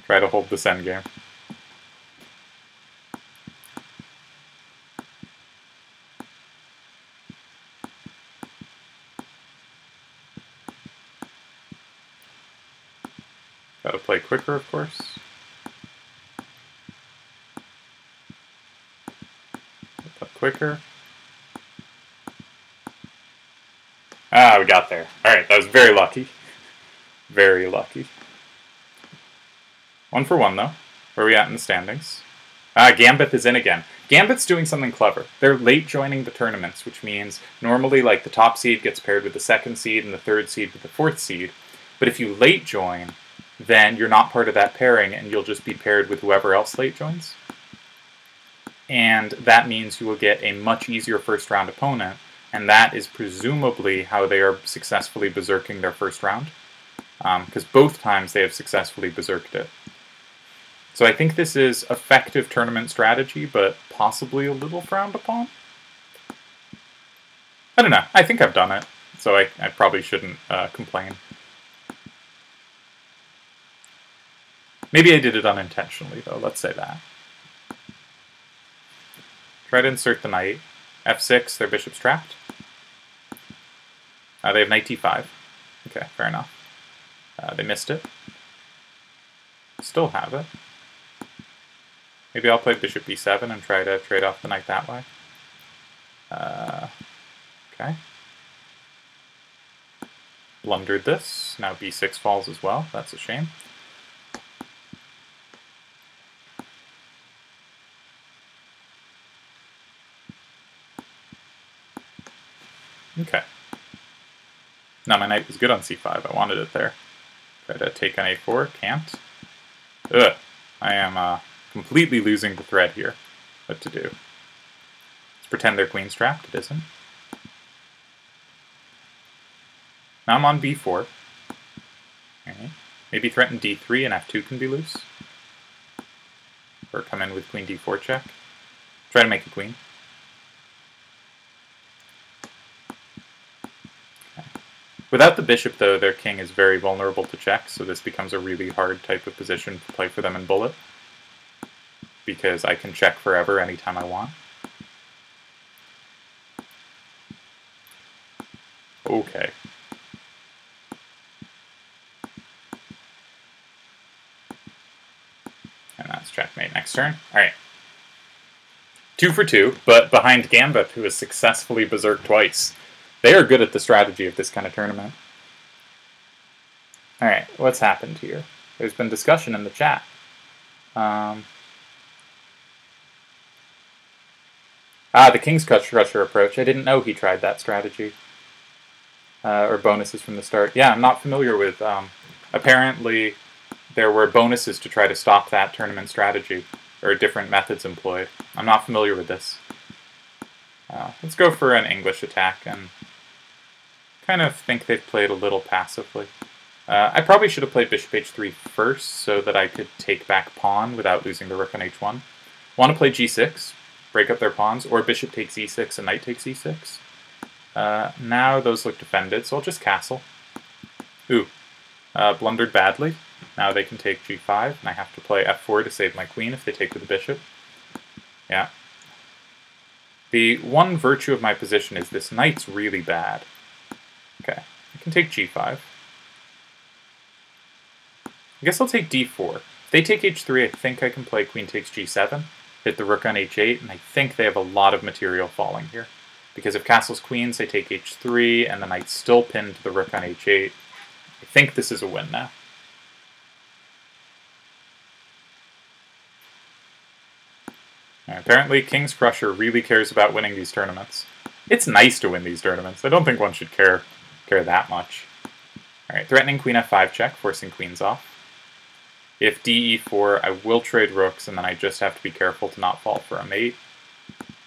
hold this endgame. Gotta play quicker, of course. Quicker. Ah, we got there. Alright, that was very lucky. Very lucky. 1 for 1, though. Where are we at in the standings? Gambit is in again. Gambit's doing something clever. They're late joining the tournaments, which means normally, like, the top seed gets paired with the second seed and the third seed with the fourth seed. But if you late join, then you're not part of that pairing and you'll just be paired with whoever else late joins. And that means you will get a much easier first round opponent, and that is presumably how they are successfully berserking their first round, because both times they have successfully berserked it. So I think this is effective tournament strategy, but possibly a little frowned upon. I don't know. I think I've done it, so I probably shouldn't complain. Maybe I did it unintentionally, though. Let's say that. Try to insert the knight. f6, their bishop's trapped. They have knight d5. Okay, fair enough. They missed it. Still have it. Maybe I'll play bishop b7 and try to trade off the knight that way. Okay. Blundered this. Now b6 falls as well. That's a shame. Okay. Now my knight was good on c5. I wanted it there. Try to take on a4. Can't. Ugh. I am completely losing the thread here. What to do? Let's pretend their queen's trapped. It isn't. Now I'm on b4. Okay. Maybe threaten d3 and f2 can be loose. Or come in with queen d4 check. Try to make a queen. Okay. Without the bishop, though, their king is very vulnerable to checks, so this becomes a really hard type of position to play for them in bullet. Because I can check forever anytime I want. Okay. And that's checkmate next turn. Alright. 2 for 2, but behind Gambit, who has successfully berserked twice. They are good at the strategy of this kind of tournament. Alright, what's happened here? There's been discussion in the chat. The King's Crusher approach. I didn't know he tried that strategy. Or bonuses from the start. Yeah, I'm not familiar with... apparently, there were bonuses to try to stop that tournament strategy, or different methods employed. I'm not familiar with this. Let's go for an English attack, and kind of think they've played a little passively. I probably should have played bishop h3 first, so that I could take back pawn without losing the rook on h1. Want to play g6, break up their pawns, or bishop takes e6 and knight takes e6. Now those look defended, so I'll just castle. Ooh, blundered badly. Now they can take g5, and I have to play f4 to save my queen if they take with the bishop. Yeah. The one virtue of my position is this knight's really bad. Okay, I can take g5. I guess I'll take d4. If they take h3, I think I can play queen takes g7, hit the rook on h8, and I think they have a lot of material falling here. Because if castle's queens, they take h3, and the knight's still pinned to the rook on h8. I think this is a win now. Apparently, King's Crusher really cares about winning these tournaments. It's nice to win these tournaments. I don't think one should care that much. Alright, threatening queen f5 check, forcing queens off. If d4, I will trade rooks, and then I just have to be careful to not fall for a mate.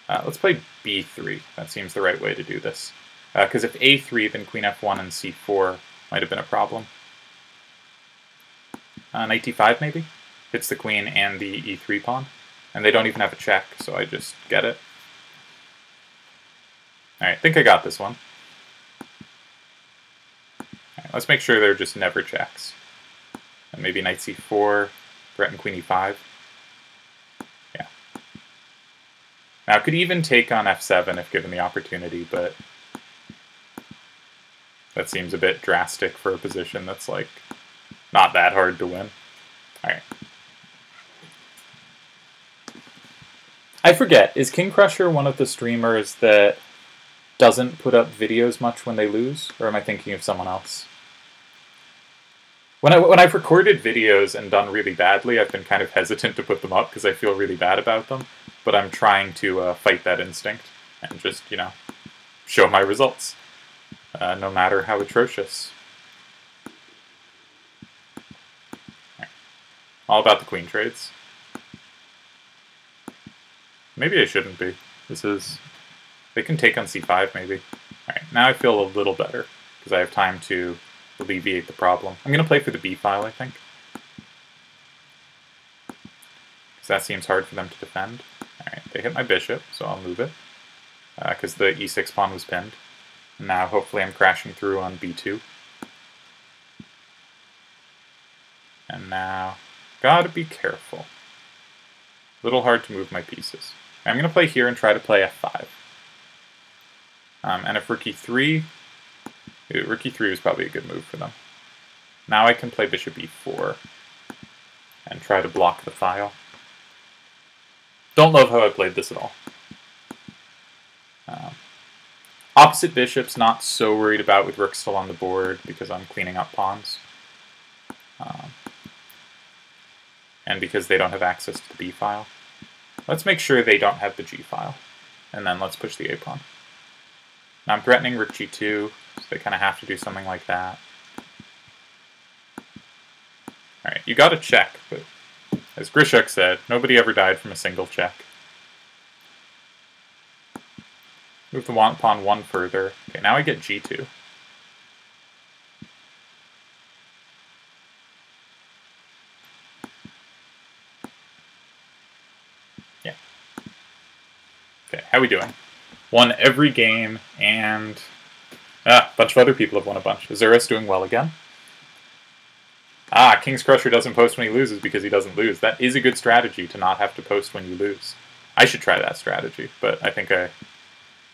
Let's play b3. That seems the right way to do this. Because if a3, then queen f1 and c4 might have been a problem. Knight d5, maybe? Hits the queen and the e3 pawn. And they don't even have a check, so I just get it. Alright, I think I got this one. Alright, let's make sure they're just never checks. And maybe knight c4, threaten queen e5. Yeah. Now, I could even take on f7 if given the opportunity, but that seems a bit drastic for a position that's, like, not that hard to win. Alright. I forget, is King Crusher one of the streamers that doesn't put up videos much when they lose? Or am I thinking of someone else? When I've recorded videos and done really badly, I've been kind of hesitant to put them up because I feel really bad about them. But I'm trying to fight that instinct and just, you know, show my results, no matter how atrocious. Right. All about the queen trades. Maybe I shouldn't be. They can take on c5 maybe. Alright, now I feel a little better, because I have time to alleviate the problem. I'm going to play for the b file, I think. because that seems hard for them to defend. Alright, they hit my bishop, so I'll move it, because the e6 pawn was pinned. And now hopefully I'm crashing through on b2. And now, gotta be careful. A little hard to move my pieces. I'm going to play here and try to play f5. And if rook e3, rook e3 was probably a good move for them. Now I can play bishop e4 and try to block the file. Don't love how I played this at all. Opposite bishops, not so worried about with rook still on the board because I'm cleaning up pawns. And because they don't have access to the b file. Let's make sure they don't have the g file. And then let's push the a pawn. Now I'm threatening rook g2, so they kind of have to do something like that. Alright, you got to check, but as Grishuk said, nobody ever died from a single check. Move the pawn one further. Okay, now I get g2. Yeah. Okay, how we doing? Won every game, and a bunch of other people have won a bunch. Azura's doing well again. King's Crusher doesn't post when he loses because he doesn't lose. That is a good strategy to not have to post when you lose. I should try that strategy, but I think I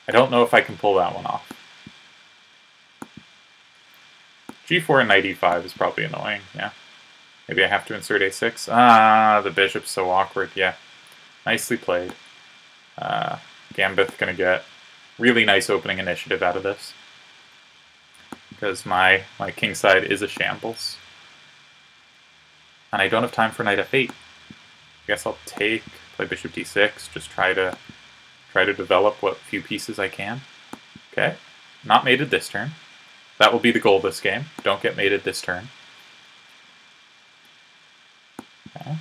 don't know if I can pull that one off. g4 and knight e5 is probably annoying, yeah. Maybe I have to insert a6. The bishop's so awkward, yeah. Nicely played. Gambit gonna get really nice opening initiative out of this. Because my king side is a shambles. And I don't have time for knight f8. I guess I'll play bishop d6, just try to develop what few pieces I can. Okay, not mated this turn. That will be the goal this game. Don't get mated this turn. Okay.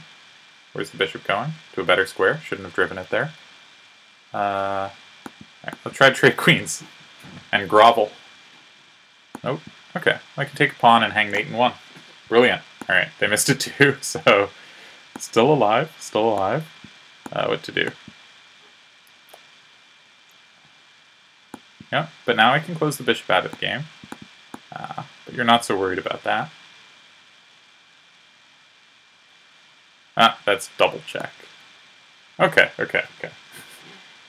Where's the bishop going? To a better square. Shouldn't have driven it there. Alright, let's try to trade queens. And grovel. Nope. Okay, I can take a pawn and hang mate in one. Brilliant. Alright, they missed it too, so still alive, still alive. What to do? Yeah, but now I can close the bishop out of the game. But you're not so worried about that. That's double check. Okay.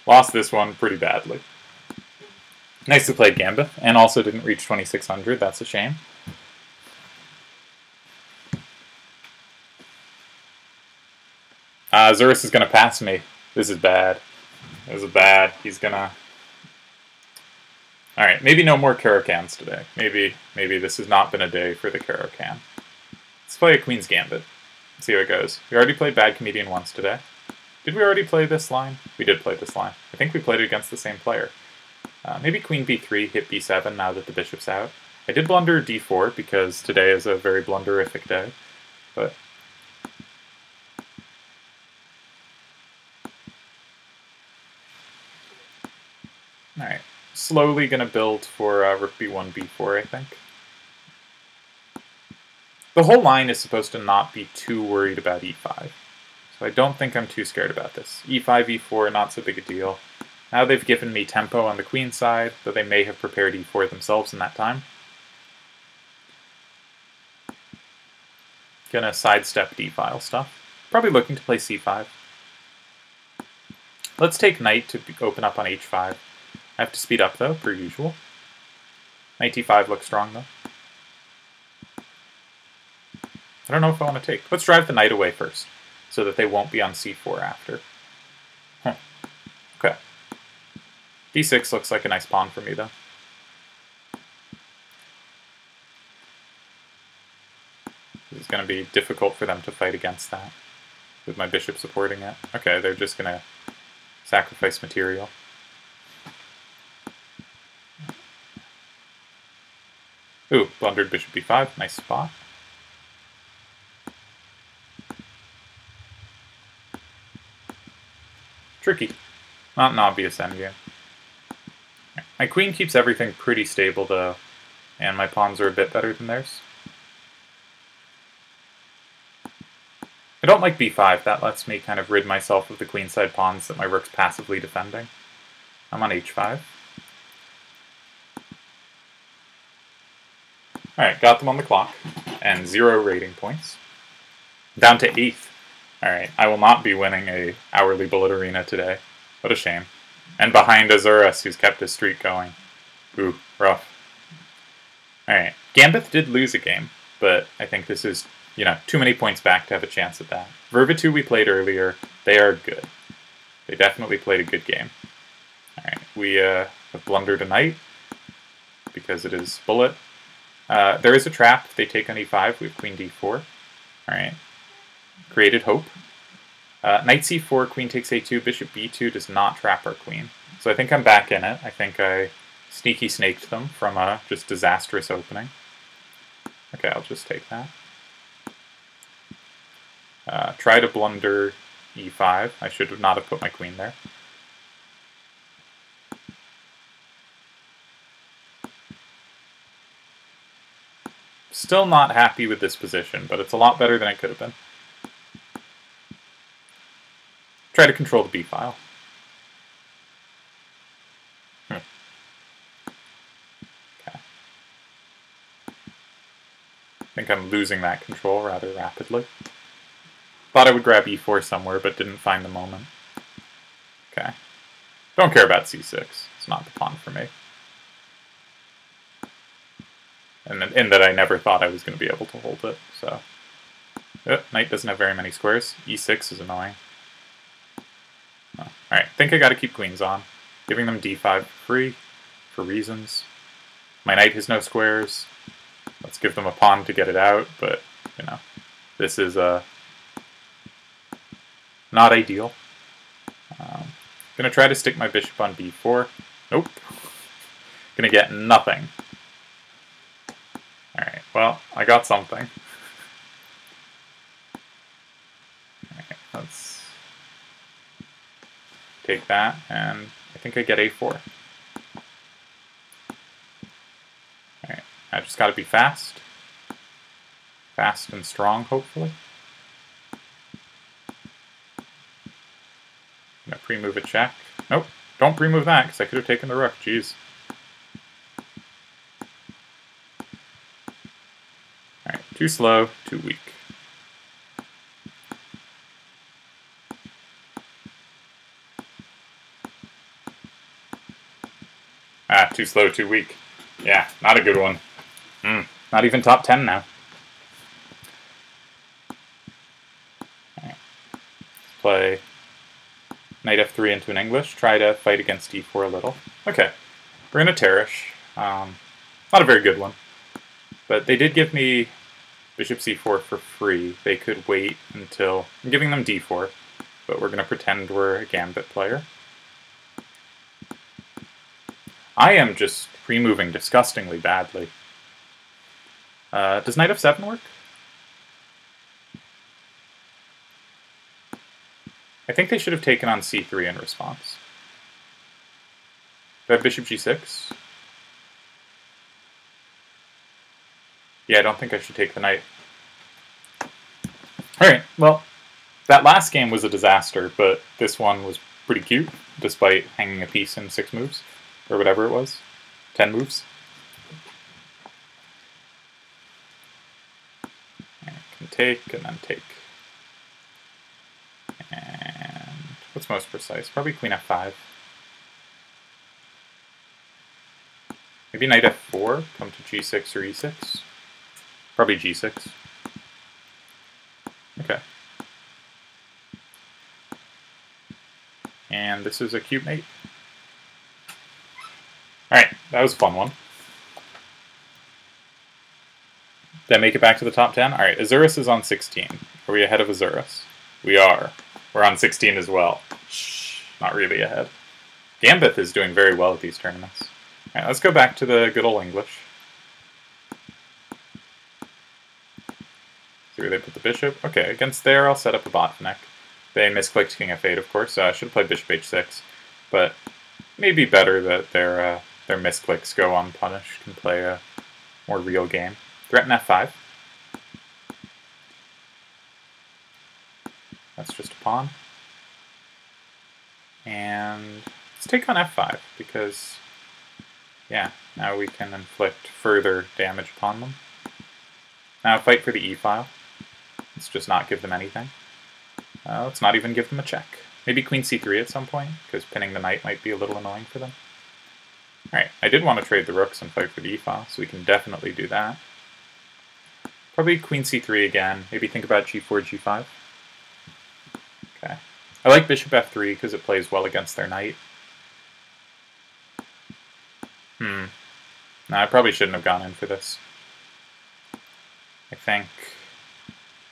Lost this one pretty badly. Nicely played, Gambit, and also didn't reach 2600, that's a shame. Zurus is going to pass me. This is bad. This is bad. He's going to... Alright, maybe no more Caracans today. Maybe this has not been a day for the Caracan. Let's play a Queen's Gambit. Let's see how it goes. We already played Bad Comedian once today. Did we already play this line? We did play this line. I think we played it against the same player. Maybe Queen b3, hit b7 now that the bishop's out. I did blunder d4 because today is a very blunderific day. But... Alright. Slowly going to build for rook b1, b4, I think. The whole line is supposed to not be too worried about e5. So I don't think I'm too scared about this. e5, e4, not so big a deal. Now they've given me tempo on the queen side, though they may have prepared e4 themselves in that time. Gonna sidestep d-file stuff. Probably looking to play c5. Let's take knight to open up on h5. I have to speed up though, per usual. Knight d5 looks strong though. I don't know if I want to take. Let's drive the knight away first, so that they won't be on c4 after. Okay. d6 looks like a nice pawn for me though. It's going to be difficult for them to fight against that, with my bishop supporting it. Okay, they're just going to sacrifice material. Ooh, blundered bishop b5, nice spot. Tricky. Not an obvious endgame. My queen keeps everything pretty stable though, and my pawns are a bit better than theirs. I don't like b5. That lets me kind of rid myself of the queenside pawns that my rook's passively defending. I'm on h5. Alright, got them on the clock. And 0 rating points. Down to 8th. Alright, I will not be winning a hourly bullet arena today. What a shame. And behind Azuras, who's kept his streak going. Ooh, rough. Alright, Gambit did lose a game, but I think this is, you know, too many points back to have a chance at that. Vervitu we played earlier, they are good. They definitely played a good game. Alright, we have blundered a knight, because it is bullet. There is a trap, if they take on e5, we have queen d4. Alright, created hope. Knight c4, queen takes a2, bishop b2 does not trap our queen. So I think I'm back in it. I think I sneaky snaked them from a just disastrous opening. Okay, I'll just take that. Try to blunder e5. I should not have put my queen there. Still not happy with this position, but it's a lot better than it could have been. Try to control the b-file. Okay. I think I'm losing that control rather rapidly. Thought I would grab e4 somewhere, but didn't find the moment. Okay. Don't care about c6. It's not the pawn for me. And in that I never thought I was going to be able to hold it, so... knight doesn't have very many squares. e6 is annoying. Oh. Alright, think I gotta keep queens on. Giving them d5 free, for reasons. My knight has no squares. Let's give them a pawn to get it out, but, you know, this is not ideal. Gonna try to stick my bishop on b4. Nope. Gonna get nothing. Alright, well, I got something. Alright, let's take that, and I think I get a4. Alright, I just gotta be fast. Fast and strong, hopefully. I'm gonna pre-move a check. Nope, don't pre-move that, because I could have taken the rook, jeez. Alright, too slow, too weak. Ah, too slow, too weak. Yeah, not a good one. Not even top 10 now. Alright. Let's play knight f3 into an English, try to fight against e4 a little. Okay, we're going to Terrace. Not a very good one. But they did give me bishop c4 for free. They could wait until... I'm giving them d4, but we're going to pretend we're a gambit player. I am just pre-moving disgustingly badly. Does knight f7 work? I think they should have taken on c3 in response. Do I have bishop g6? Yeah, I don't think I should take the knight. Alright, well, that last game was a disaster, but this one was pretty cute, despite hanging a piece in 6 moves, or whatever it was. 10 moves. I can take, and then take. And what's most precise? Probably queen f5. Maybe knight f4, come to g6 or e6. Probably g6. Okay. And this is a cute mate. Alright, that was a fun one. Did I make it back to the top 10? Alright, Azuras is on 16. Are we ahead of Azuras? We are. We're on 16 as well. Shh, not really ahead. Gambit is doing very well at these tournaments. Alright, let's go back to the good old English. See where they put the bishop. Okay, against there I'll set up a botneck. They misclicked king f8, of course, so I should have played bishop h6. But maybe better that their misclicks go unpunished, can play a more real game. Threaten f5. That's just a pawn. And let's take on f5, because, yeah, now we can inflict further damage upon them. Now fight for the e-file. Let's just not give them anything. Let's not even give them a check. Maybe queen c3 at some point, because pinning the knight might be a little annoying for them. Alright, I did want to trade the rooks and fight for the e-file, so we can definitely do that. Probably queen c3 again, maybe think about g4, g5. Okay. I like bishop f3 because it plays well against their knight. No, I probably shouldn't have gone in for this. I think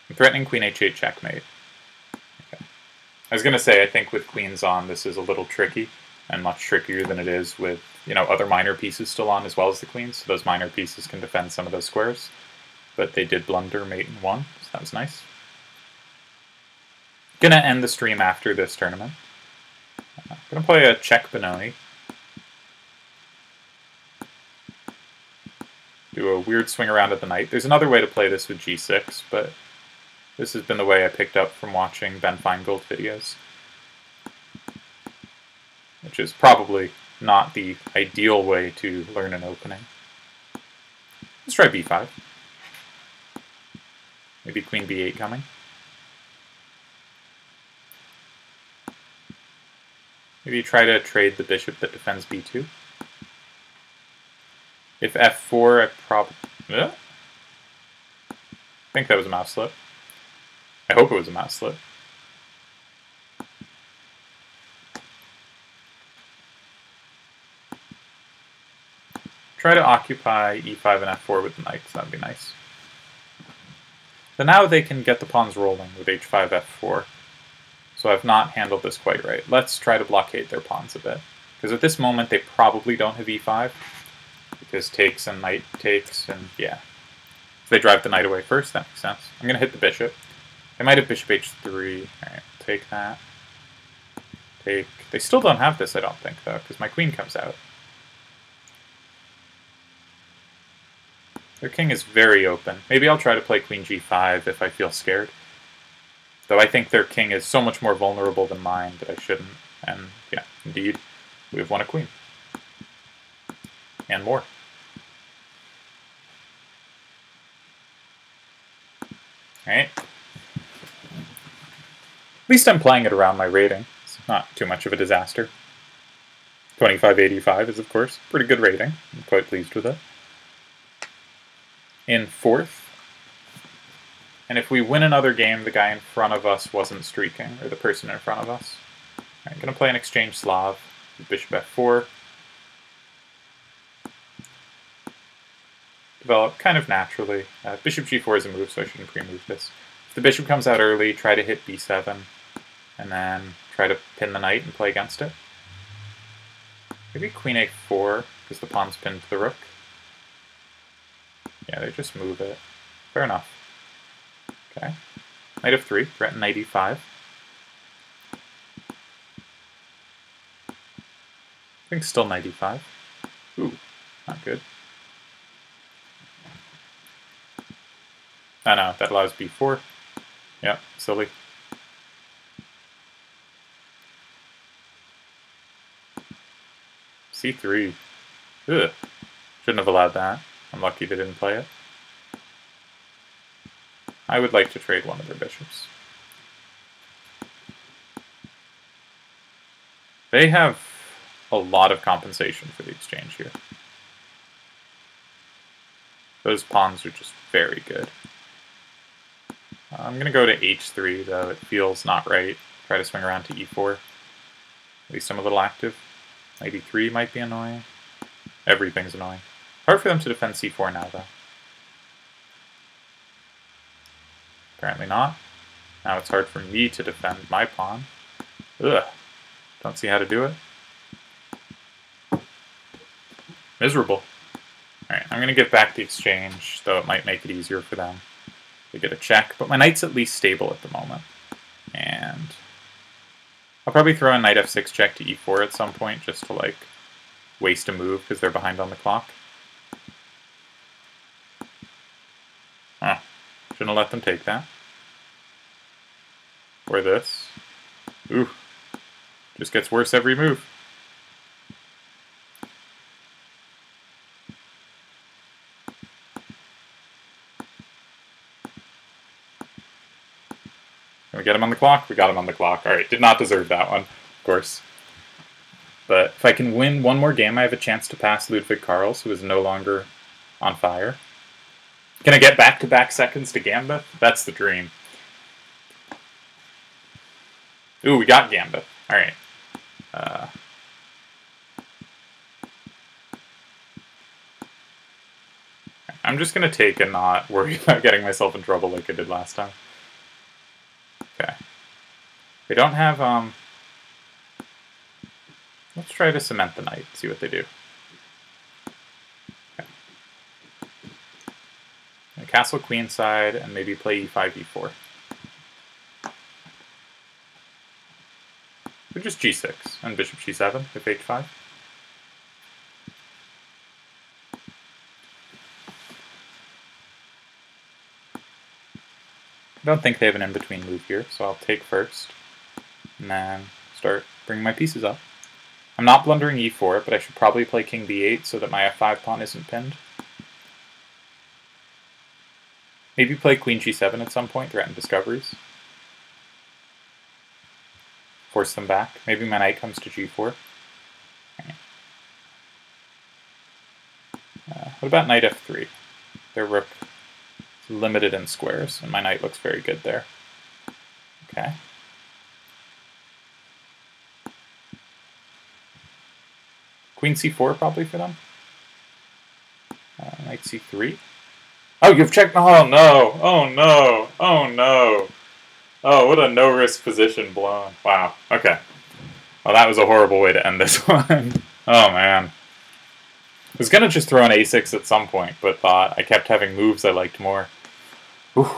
I'm threatening queen h8 checkmate. Okay. I was going to say, I think with queens on, this is a little tricky, and much trickier than it is with, you know, other minor pieces still on as well as the queens, so those minor pieces can defend some of those squares. But they did blunder mate and won, so that was nice. Gonna end the stream after this tournament. Gonna play a check Benoni. Do a weird swing around at the knight. There's another way to play this with g6, but this has been the way I picked up from watching Ben Feingold videos. Which is probably not the ideal way to learn an opening. Let's try b5. Maybe queen b8 coming. Maybe try to trade the bishop that defends b2. If f4, I probably... I think that was a mouse slip. I hope it was a mouse slip. Try to occupy e5 and f4 with the knights, that'd be nice. So now they can get the pawns rolling with h5, f4. So I've not handled this quite right. Let's try to blockade their pawns a bit. Because at this moment they probably don't have e5. Because takes and knight takes, and yeah. If they drive the knight away first, that makes sense. I'm going to hit the bishop. They might have bishop h3. Alright, take that. Take. They still don't have this, I don't think, though, because my queen comes out. Their king is very open. Maybe I'll try to play queen g5 if I feel scared. Though I think their king is so much more vulnerable than mine that I shouldn't. And yeah, indeed, we have won a queen. And more. Alright. At least I'm playing it around my rating. It's not too much of a disaster. 2585 is, of course, a pretty good rating. I'm quite pleased with it. In fourth. And if we win another game, the guy in front of us wasn't streaking, or the person in front of us. I'm going to play an exchange Slav with bishop f4. Develop kind of naturally. Bishop g4 is a move, so I shouldn't pre-move this. If the bishop comes out early, try to hit b7, and then try to pin the knight and play against it. Maybe queen a4, because the pawn's pinned to the rook. Yeah, they just move it. Fair enough. Okay. Knight f3, threaten knight e5. I think still knight e5. Ooh, not good. Oh no, that allows b4. Yep, silly. c3. Ugh. Shouldn't have allowed that. I'm lucky they didn't play it. I would like to trade one of their bishops. They have a lot of compensation for the exchange here. Those pawns are just very good. I'm going to go to h3, though. It feels not right. Try to swing around to e4. At least I'm a little active. Knight e3 might be annoying. Everything's annoying. Hard for them to defend c4 now, though. Apparently not. Now it's hard for me to defend my pawn. Ugh. Don't see how to do it. Miserable. Alright, I'm going to give back the exchange, though it might make it easier for them to get a check. But my knight's at least stable at the moment. And I'll probably throw a knight f6 check to e4 at some point, just to, like, waste a move because they're behind on the clock. Huh. Shouldn't have let them take that. or this. Ooh, just gets worse every move. Can we get him on the clock? We got him on the clock. Alright, did not deserve that one, of course. But if I can win one more game, I have a chance to pass Ludwig Karls, who is no longer on fire. Can I get back-to-back seconds to Gambit? That's the dream. Ooh, we got Gambit. Alright. I'm just going to take and not worry about getting myself in trouble like I did last time. Okay. They don't have, let's try to cement the knight, see what they do. Okay. Castle queenside and maybe play e5, e4. Or just g6 and bishop g7 with h5. I don't think they have an in-between move here, so I'll take first, and then start bringing my pieces up. I'm not blundering e4, but I should probably play king b8 so that my f5 pawn isn't pinned. Maybe play queen g7 at some point, threaten discoveries. Force them back. Maybe my knight comes to g4. Okay. What about knight f3? Their rook is limited in squares, and my knight looks very good there. Okay. Queen c4 probably for them. Knight c3. Oh, you've checked. Oh no! Oh no! Oh no! Oh, what a no-risk position blown. Wow. Okay. Well, that was a horrible way to end this one. Oh man. I was gonna just throw an a6 at some point, but thought I kept having moves I liked more. Whew.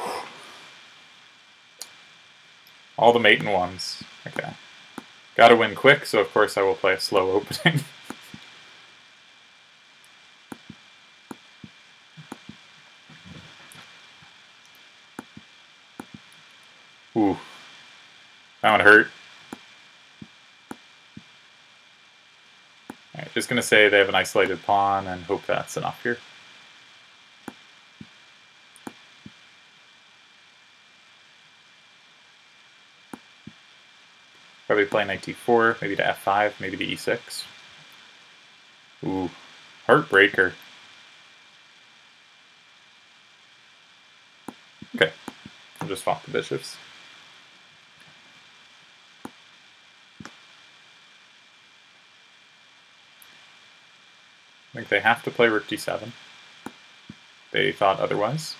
All the maiden ones. Okay. Gotta win quick, so of course I will play a slow opening. Ooh. That one hurt. Alright, just gonna say they have an isolated pawn and hope that's enough here. Probably play knight d4, maybe to f5, maybe to e6. Ooh. Heartbreaker. Okay. I'll just swap the bishops. I think they have to play rook d7. They thought otherwise.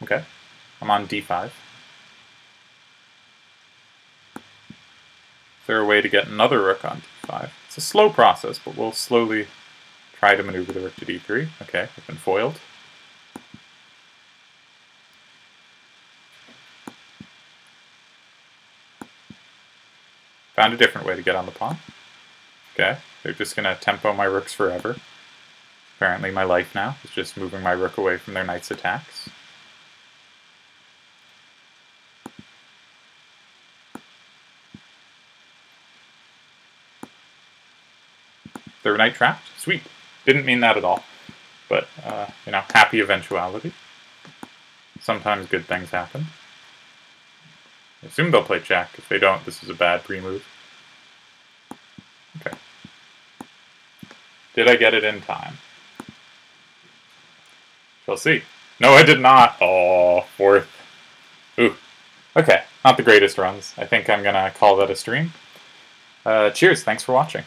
Okay, I'm on d5. Is there a way to get another rook on d5? It's a slow process, but we'll slowly try to maneuver the rook to d3. Okay, I've been foiled. Found a different way to get on the pawn. Okay, they're just going to tempo my rooks forever. Apparently my life now is just moving my rook away from their knight's attacks. Their knight trapped? Sweet. Didn't mean that at all. But, you know, happy eventuality. Sometimes good things happen. I assume they'll play check. If they don't, this is a bad pre-move. Okay. Did I get it in time? Shall see. No, I did not. Oh, fourth. Ooh. Okay, not the greatest runs. I think I'm going to call that a stream. Cheers, thanks for watching.